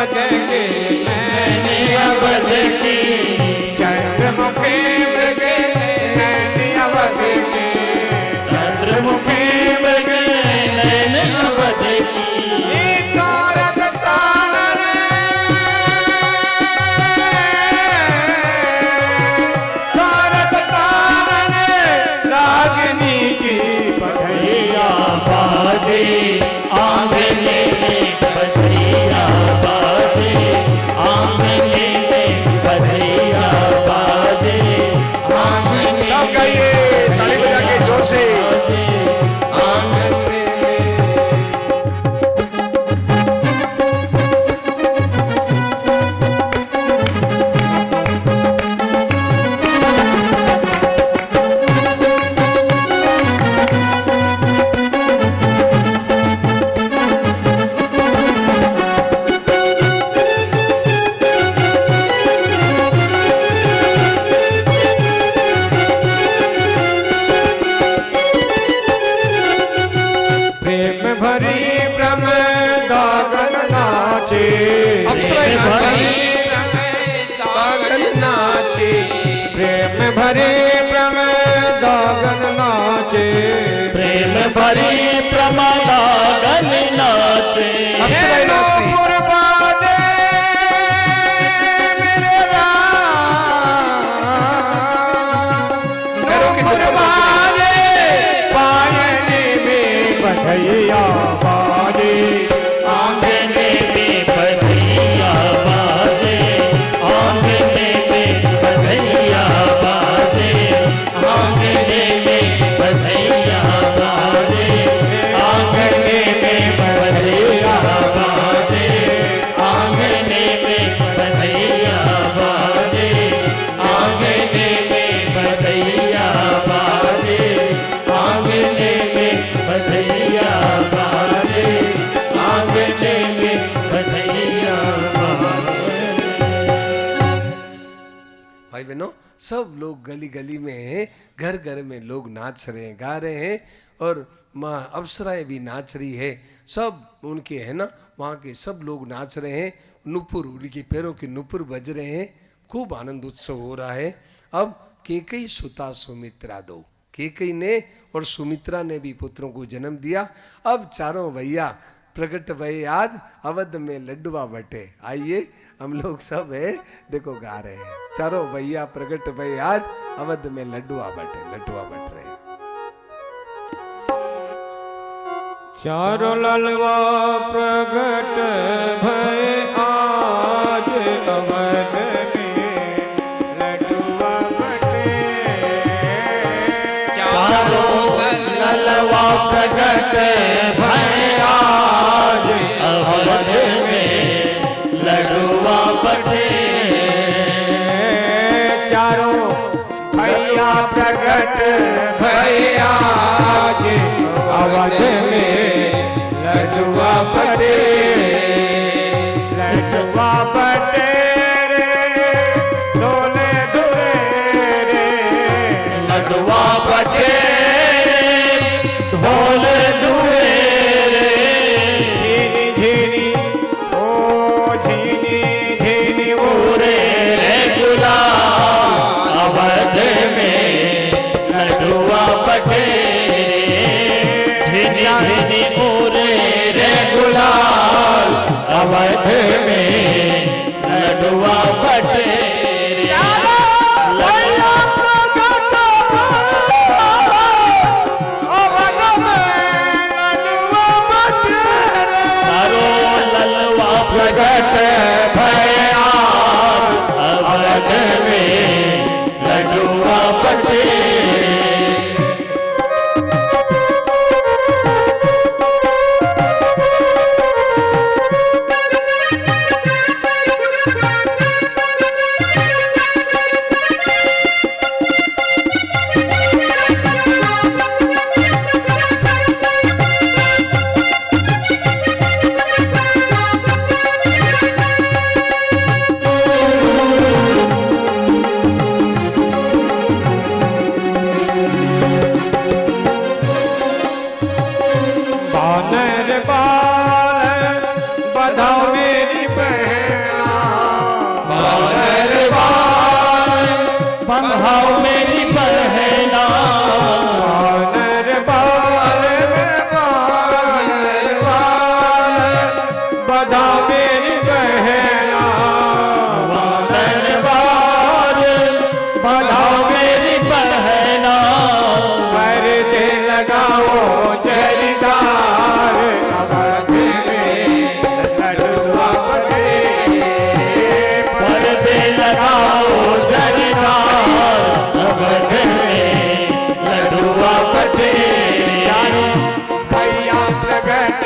अवध के नैनी अवध की चंद्रमुखी मृग नैनी अवध के चंद्रमुखी मृग नैनी अवध की तारक तानन तारक तानन रागिनी की बधैया बाजे आंगने में बधैया बाजे आंगने में बधैया बाजे आंगने सब गाइए, ताली बजा के जोर से। बाजे आंगने में प्रेम भरी ब्रह्म दागन नाचे अप्सरा नाची, दागन नाचे, प्रेम भरे ब्रह्म दागन नाचे प्रेम भरी प्रमदागन नाचे अप्सरा नाची। पुरबादे मेरे पैरों की धुन पुरबादे पायने में बधैया बाजे आंगने में बधैया बाजे आंगने में बधैया बाजे आंगने में बधैया बाजे आंगने में बधैया बाजे आंगने में बधैया बाजे आंगने में बधैया बाजे आंगने में बधैया बाजे आंगने में बधैया बाजे। भाई बहनों, सब लोग गली गली में, घर घर में लोग नाच रहे हैं, गा रहे हैं, और माँ अप्सराएं भी नाच रही है। सब उनके है ना, वहाँ के सब लोग नाच रहे हैं, नुपुर, उनके पैरों के नुपुर बज रहे हैं, खूब आनंद उत्सव हो रहा है। अब केकई सुता सुमित्रा दो, केकई ने और सुमित्रा ने भी पुत्रों को जन्म दिया। अब चारों भैया प्रकट भये आज अवध में लड्डुआ बटे। आइए हम लोग सब है देखो गा रहे हैं, चारों भैया प्रकट भये आज अवध में लड्डुआ बटे, लड्डुआ बट रहे हैं। चारों ललवा प्रगट भय आज अवध में लड्डुआ बटे चारों ललवा प्रगट भय आज अवध में लड्डुआ बटे चारों भैया प्रगट भय आज अवध में लड्डुआ बटे लड्डुआ बटे रे डोले धुरे रे लड्डुआ बटे ढोल दुए रे झीनी झीनी ओ झीनी झीनी पूरे रे गुलाल अवध में लड्डुआ बटे झिनी झिनी पूरे रे गुलाल अवध में लड्डुआ बटे प्रगट भय आज अवध में लड्डुआ बटे बानर बाल बधाओ मेरी बहन बंधाओ मेरी बहना वानर बाल बधा मेरी बहना वानर बाल बंधाओ मेरी बहना पर्दे लगाओ जरीदार अवध में लडुआ बटे पर्दे लगाओ जरीदार अवध में लडुआ बटे भैया प्रगट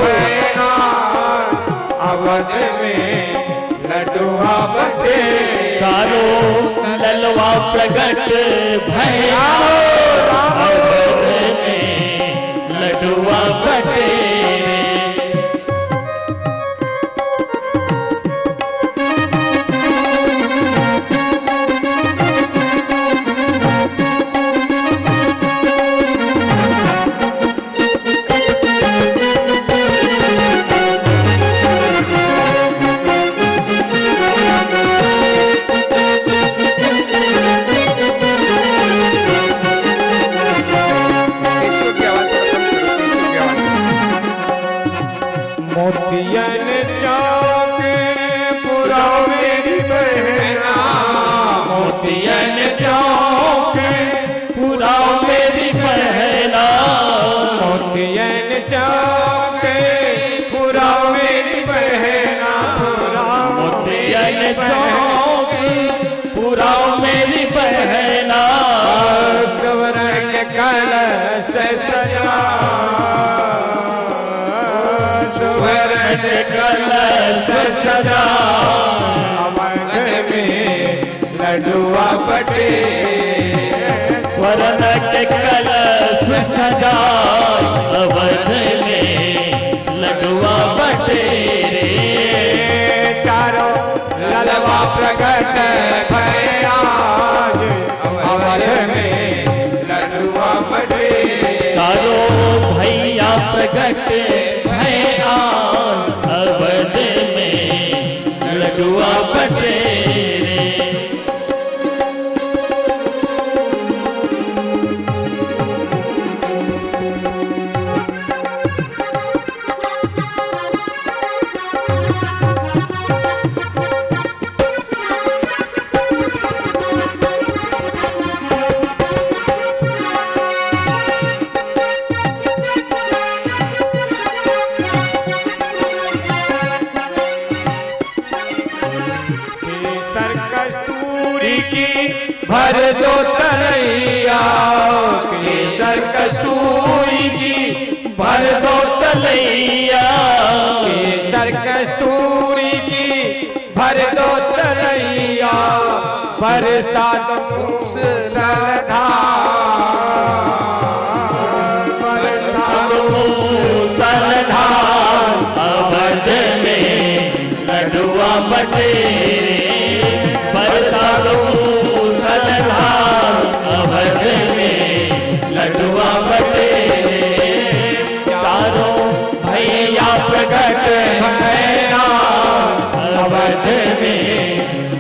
भैया अवध में लडुआ बटे चारों ललवा प्रगट भैया अवध में लडुआ बटे मोतियन चौक पुरा मेरी बहना मोतियन चौक पूरा मेरी बहना मोतियन चौक पुरा मेरी बहना मोतियन चौक पूरा मेरी बहना स्वर्ण कलश सजा स्वर्ण कलश सजा अवध में लडुआ बटे स्वर्ण के कलश सजा अवध में लडुआ बटे रे चारों ललवा प्रगट भैया अवध में लडुआ बटे चारों भैया प्रगट भैया अवध में लडुआ बटे रे कस्तूरी की भर दो तलैया केसर कस्तूरी की भर दो तलैया केसर कस्तूरी की भर दो तलैया बरसात मूसलाधार बरसात मूसलाधार अवध में लडुआ बटे बरसात मूसलाधार अवध में लडुआ बटे चारों भैया प्रगट भैया अवध में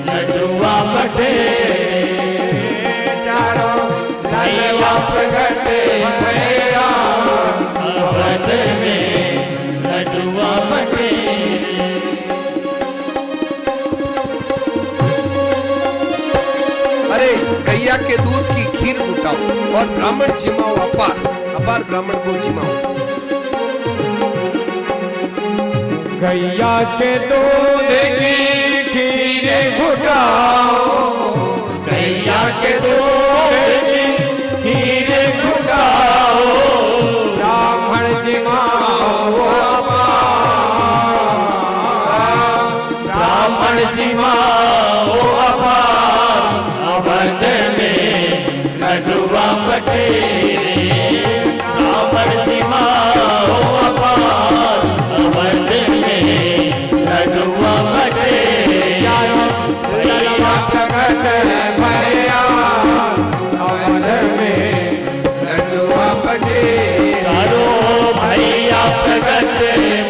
लडुआ बटे चारों भैया प्रगट भैया अवध में लडुआ बटे अरे गैया के दूध की खीर उठाओ और ब्राह्मण जिमाओ अपार अपार ब्राह्मण को जिमाओ। गैया के दूध की खीर घुटाओ गैया के दूध की खीर घुटाओ ब्राह्मण जिमाओ ब्राह्मण जिमाओ अपार अवध में लडुआ बटे ब्राह्मण जिमाओ अपार अवध में लडुआ बटे ललवा प्रगट भैया अवध में लडुआ बटे चारों भैया प्रगट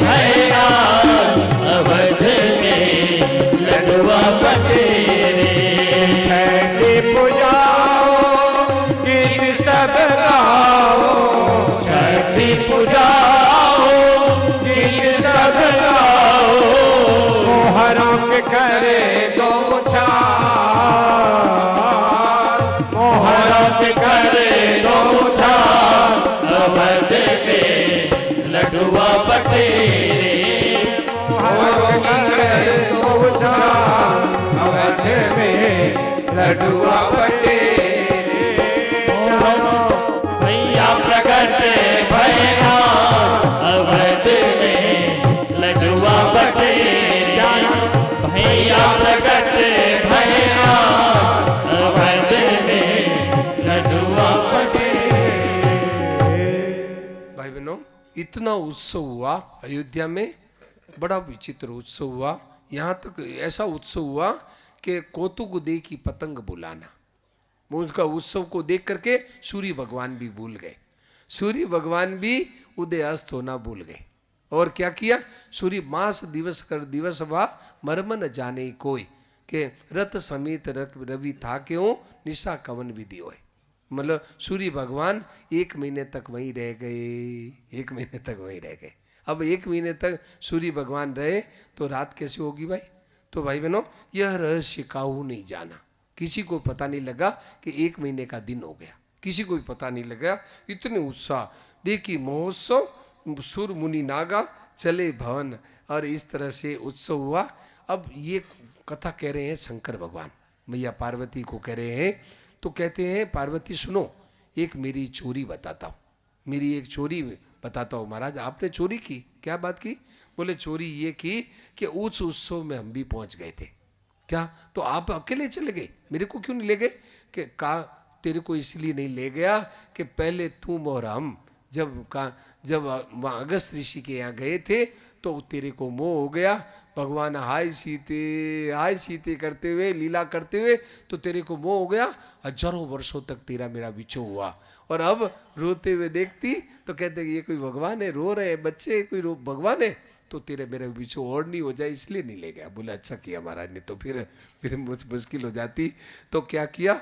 भैया अवध में लडुआ करे दो चार, मोहरत करे दो चार, अवध में लडुआ बटे मोहरत करे दो चार, अवध में लडुआ बटे भैया प्रकट भैया अवध में लडुआ बटे भैया प्रकट भैया अवध में लडुआ बटे। भाई बहनों, इतना उत्सव हुआ अयोध्या में, बड़ा विचित्र उत्सव हुआ। यहाँ तक ऐसा उत्सव हुआ कि कौतुक दे की पतंग बुलाना, उनका उत्सव को देख करके सूर्य भगवान भी भूल गए। सूर्य भगवान भी उदय अस्त होना भूल गए। और क्या किया? सूर्य मास दिवस कर दिवस वा मर्म न जाने कोई, के रत समेत रवि था क्यों निशा कवन विधि होए। मतलब सूर्य भगवान 1 महीने तक वहीं रह गए, 1 महीने तक वहीं रह गए। अब 1 महीने तक सूर्य भगवान रहे तो रात कैसे होगी भाई? तो भाई बहनों, यह रहस्य काहू नहीं जाना, किसी को पता नहीं लगा कि 1 महीने का दिन हो गया, किसी को भी पता नहीं लगा। इतने उत्साह देखी महोत्सव, सुर मुनि नागा चले भवन, और इस तरह से उत्सव हुआ। अब ये कथा कह रहे हैं शंकर भगवान, मैया पार्वती को कह रहे हैं। तो कहते हैं पार्वती सुनो, एक मेरी चोरी बताता हूँ, मेरी एक चोरी बताता हूँ। महाराज आपने चोरी की? क्या बात की? बोले चोरी ये की कि उस उत्सव में हम भी पहुँच गए थे। क्या? तो आप अकेले चले गए, मेरे को क्यों नहीं ले गए? कि का तेरे को इसलिए नहीं ले गया कि पहले तुम और हम जब वहाँ अगस्त ऋषि के यहाँ गए थे तो तेरे को मोह हो गया। भगवान हाय सीते करते हुए, लीला करते हुए, तो तेरे को मोह हो गया। हजारों वर्षों तक तेरा मेरा विछो हुआ, और अब रोते हुए देखती तो कहते ये कोई भगवान है, रो रहे हैं बच्चे, कोई भगवान है, तो तेरे मेरे पीछे और नहीं हो जाए इसलिए नहीं ले गया। बोले अच्छा किया महाराज ने, तो फिर मुश्किल हो जाती। तो क्या किया?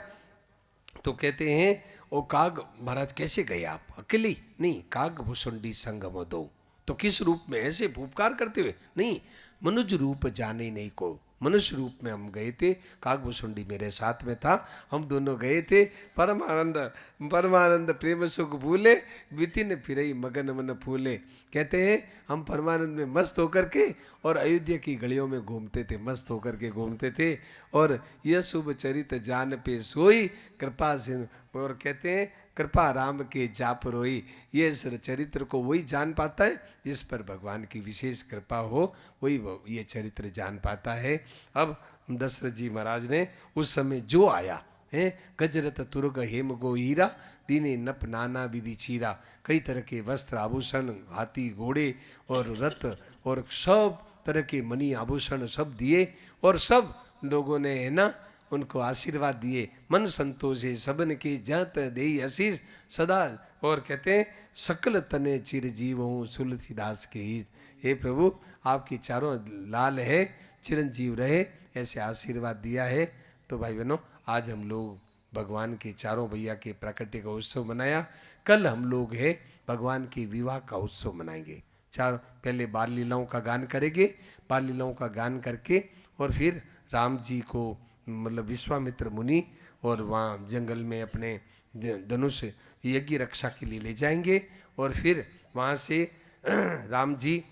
तो कहते हैं ओ काग महाराज कैसे गए आप? अकेले? नहीं, काग भुसुंडी संगम दो। तो किस रूप में? ऐसे उपकार करते हुए? नहीं, मनुज रूप जाने नहीं को, मनुष्य रूप में हम गए थे। कागभूषुंडी मेरे साथ में था, हम दोनों गए थे। परमानंद प्रेम सुख भूले, वितिन फिरई मगन मन फूले। कहते हैं हम परमानंद में मस्त होकर के और अयोध्या की गलियों में घूमते थे, मस्त होकर के घूमते थे। और यह शुभ चरित जान पे सोई, कृपा से, और कहते हैं कृपा राम के जाप रोई। ये चरित्र को वही जान पाता है जिस पर भगवान की विशेष कृपा हो, वही ये चरित्र जान पाता है। अब दशरथ जी महाराज ने उस समय जो आया है, गजरत तुर्ग हेम गो हीरा, दीने नप नाना विधि चीरा। कई तरह के वस्त्र आभूषण, हाथी घोड़े और रथ और सब तरह के मणि आभूषण सब दिए, और सब लोगों ने है ना उनको आशीर्वाद दिए। मन संतोषे सबन के जत देई आशीष सदा। और कहते हैं सकल तने चिरजीव हूँ तुलसीदास के ही। हे प्रभु आपकी चारों लाल है, चिरंजीव रहे, ऐसे आशीर्वाद दिया है। तो भाई बहनों, आज हम लोग भगवान के चारों भैया के प्राकट्य का उत्सव मनाया। कल हम लोग है भगवान के विवाह का उत्सव मनाएंगे। पहले बाल लीलाओं का गान करेंगे, बाल लीलाओं का गान करके और फिर राम जी को मतलब विश्वामित्र मुनि और वहाँ जंगल में अपने धनुष यज्ञ रक्षा के लिए ले जाएंगे, और फिर वहाँ से राम जी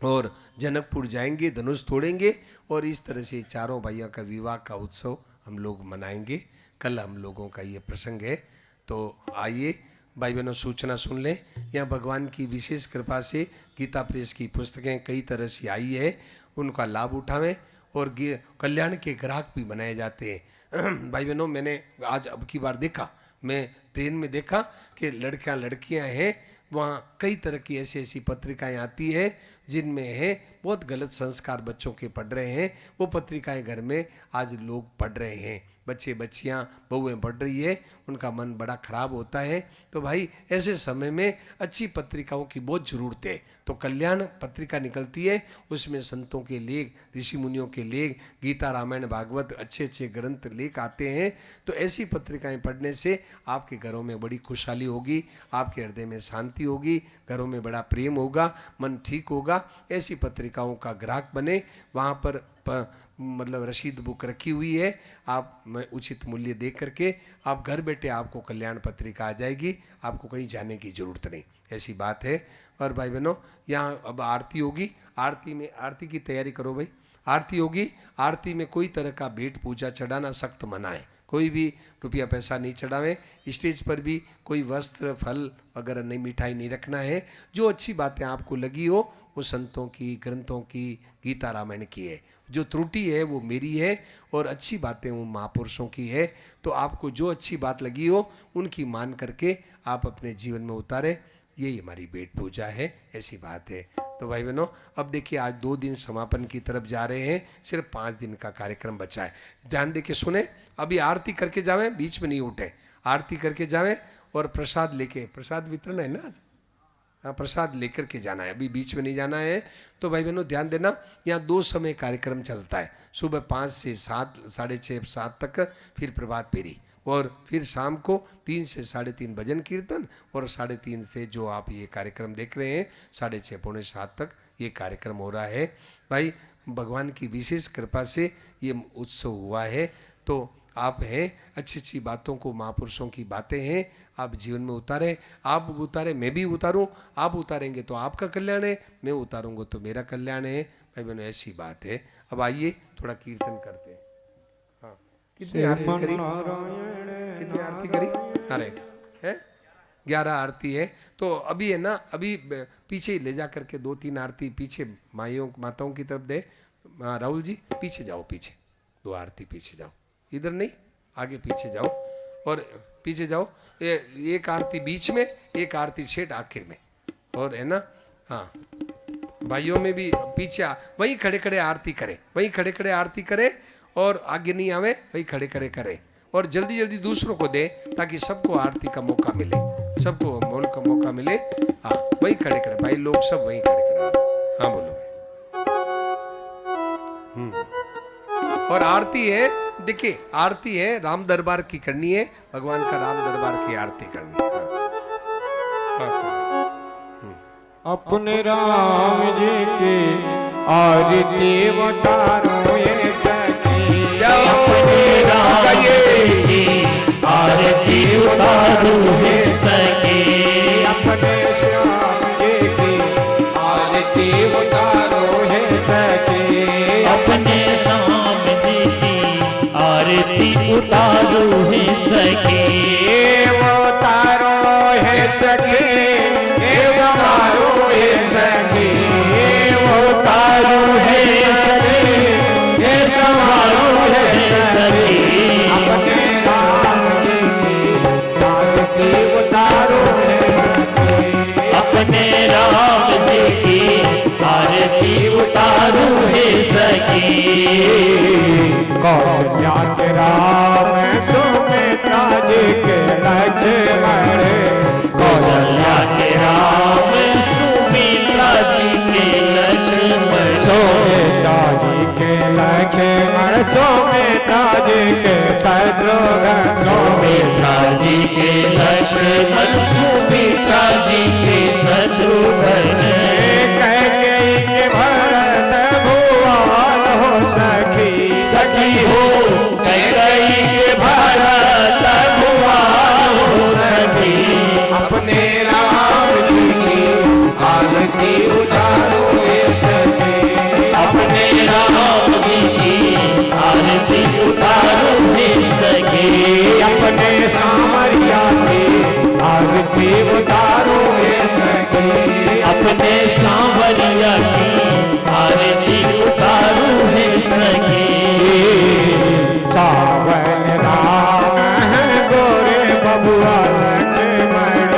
और जनकपुर जाएंगे, धनुष तोड़ेंगे, और इस तरह से चारों भाइयों का विवाह का उत्सव हम लोग मनाएंगे। कल हम लोगों का ये प्रसंग है। तो आइए भाई बहनों सूचना सुन लें। यहाँ भगवान की विशेष कृपा से गीता प्रेस की पुस्तकें कई तरह से आई है, उनका लाभ उठावें, और कल्याण के ग्राहक भी बनाए जाते हैं। भाई बहनों, मैंने आज अब की बार देखा, मैं ट्रेन में देखा कि लड़कियां हैं, वहाँ कई तरह की ऐसी ऐसी पत्रिकाएं आती है जिनमें है बहुत गलत संस्कार बच्चों के पढ़ रहे हैं। वो पत्रिकाएं घर में आज लोग पढ़ रहे हैं, बच्चे बच्चियां बहुएं पढ़ रही है, उनका मन बड़ा खराब होता है। तो भाई ऐसे समय में अच्छी पत्रिकाओं की बहुत ज़रूरत है। तो कल्याण पत्रिका निकलती है, उसमें संतों के लेख, ऋषि मुनियों के लेख, गीता रामायण भागवत अच्छे अच्छे ग्रंथ लेख आते हैं। तो ऐसी पत्रिकाएं पढ़ने से आपके घरों में बड़ी खुशहाली होगी, आपके हृदय में शांति होगी, घरों में बड़ा प्रेम होगा, मन ठीक होगा। दूंगा। ऐसी पत्रिकाओं का ग्राहक बने, वहाँ पर मतलब रसीद बुक रखी हुई है, आप मैं उचित मूल्य दे करके आप घर बैठे आपको कल्याण पत्रिका आ जाएगी, आपको कहीं जाने की जरूरत नहीं, ऐसी बात है। और भाई बहनों, यहाँ अब आरती होगी, आरती में आरती की तैयारी करो भाई। आरती होगी, आरती में कोई तरह का भेंट पूजा चढ़ाना सख्त मना है, कोई भी रुपया पैसा नहीं चढ़ावे। स्टेज पर भी कोई वस्त्र फल वगैरह नहीं, मिठाई नहीं रखना है। जो अच्छी बातें आपको लगी हो वो संतों की, ग्रंथों की, गीता रामायण की है, जो त्रुटि है वो मेरी है, और अच्छी बातें वो महापुरुषों की है। तो आपको जो अच्छी बात लगी हो उनकी मान करके आप अपने जीवन में उतारे, यही हमारी भेंट पूजा है, ऐसी बात है। तो भाई बहनों, अब देखिए आज 2 दिन समापन की तरफ जा रहे हैं, सिर्फ 5 दिन का कार्यक्रम बचा है। ध्यान दे के सुने, अभी आरती करके जावें, बीच में नहीं उठे, आरती करके जावें और प्रसाद लेके, प्रसाद वितरण है ना आज, हाँ प्रसाद लेकर के जाना है, अभी बीच में नहीं जाना है। तो भाई बहनों ध्यान देना, यहाँ 2 समय कार्यक्रम चलता है, सुबह 5 से 7, 6:30, 7 तक, फिर प्रभात फेरी, और फिर शाम को 3 से 3:30 भजन कीर्तन, और 3:30 से जो आप ये कार्यक्रम देख रहे हैं 6:30 पौने 7 तक ये कार्यक्रम हो रहा है। भाई भगवान की विशेष कृपा से ये उत्सव हुआ है। तो आप हैं, अच्छी अच्छी बातों को, महापुरुषों की बातें हैं, आप जीवन में उतारें, आप उतारें, मैं भी उतारूं, आप उतारेंगे तो आपका कल्याण है, मैं उतारूंगा तो मेरा कल्याण है। भाई बहनों ऐसी बात है। अब आइए थोड़ा कीर्तन करते हैं। हाँ, कितनी आरती करी, कितनी आरती करी? अरे है 11 आरती है। तो अभी है ना, अभी पीछे ही ले जा करके 2-3 आरती पीछे माइयों माताओं की तरफ दे। राहुल जी पीछे जाओ, पीछे 2 आरती पीछे जाओ, इधर नहीं, आगे पीछे जाओ, और पीछे जाओ, एक आरती बीच में, एक आरती छेट आखिर में, और है ना, हाँ भाइयों में भी पीछे वहीं खड़े खड़े आरती करे, वहीं खड़े खड़े आरती करे, और आगे नहीं आवे, वहीं खड़े खड़े करे, और जल्दी जल्दी दूसरों को दे, ताकि सबको आरती का मौका मिले, सबको मोल का मौका मिले। हाँ वहीं खड़े खड़े भाई लोग सब वहीं खड़े खड़े। हाँ बोलो। और आरती है, देखिए आरती है राम दरबार की करनी है, भगवान का राम दरबार की आरती करनी है। अपने राम जी की आरती उतारो ये सखी, अपने राम जी की आरती उतारो हे सखी, अपने श्याम जी की आरती उतारो हे सखी, अपने राम जी की आरती उतारो हे सखी, उतारो हे सखी, उतारो हे सखी, उतारो हे सखी, हे संभालो हे सखी, अपने राम जी की आरती उतारो हे सखी, अपने राम जी की आरती उतारो हे सखी। कौशल्या के राम सुमित्रा जी के लक्ष्मण, कौशल्या के राम सुमित्रा जी के लक्ष्मण, सुमित्रा जी के लक्ष्मण, सुमित्रा जी के शत्रुघ्न, सुमित्रा जी के लक्ष्मण, सुमित्रा जी के शत्रुघ्न, कैकेयी के भरत भुआल हो सखी, सखी हो कैकेयी के भरत भुआल हो सखी, अपने राम जी की आरती उतारो हे सखी, अपने राम जी की आरती उतारो हे सखी, अपने सामरिया की आरती उतारो हे सखी, अपने सांवरिया की आरती उतारो हे सखी, सावन राम है गोरे बबुआ लक्ष्मण,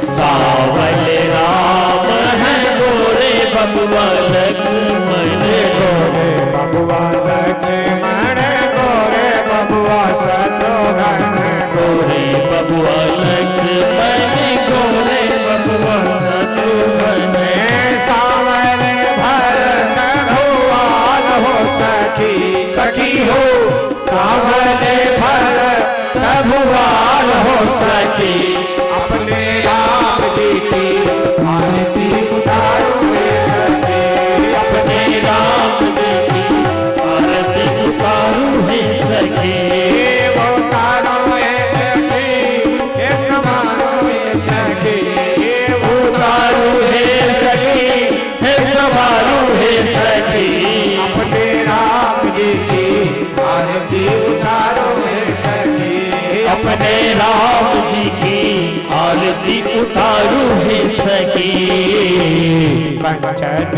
सावल राम है गोरे बबुआ लक्ष्मण, गोरे बबुआ लक्ष्मण, गोरे बबुआ शत्रुघ्न, गोरे बबुआ लक्ष्मण, गोरे बबुआ शत्रुघ्न, सावन भरत भुआल हो सखी, सखी हो सावल भरत भुआल हो सखी, अपने राम जी की आरती उतारो हे सखी, मैं राम जी की आरती उतारूं है सखी। कंचन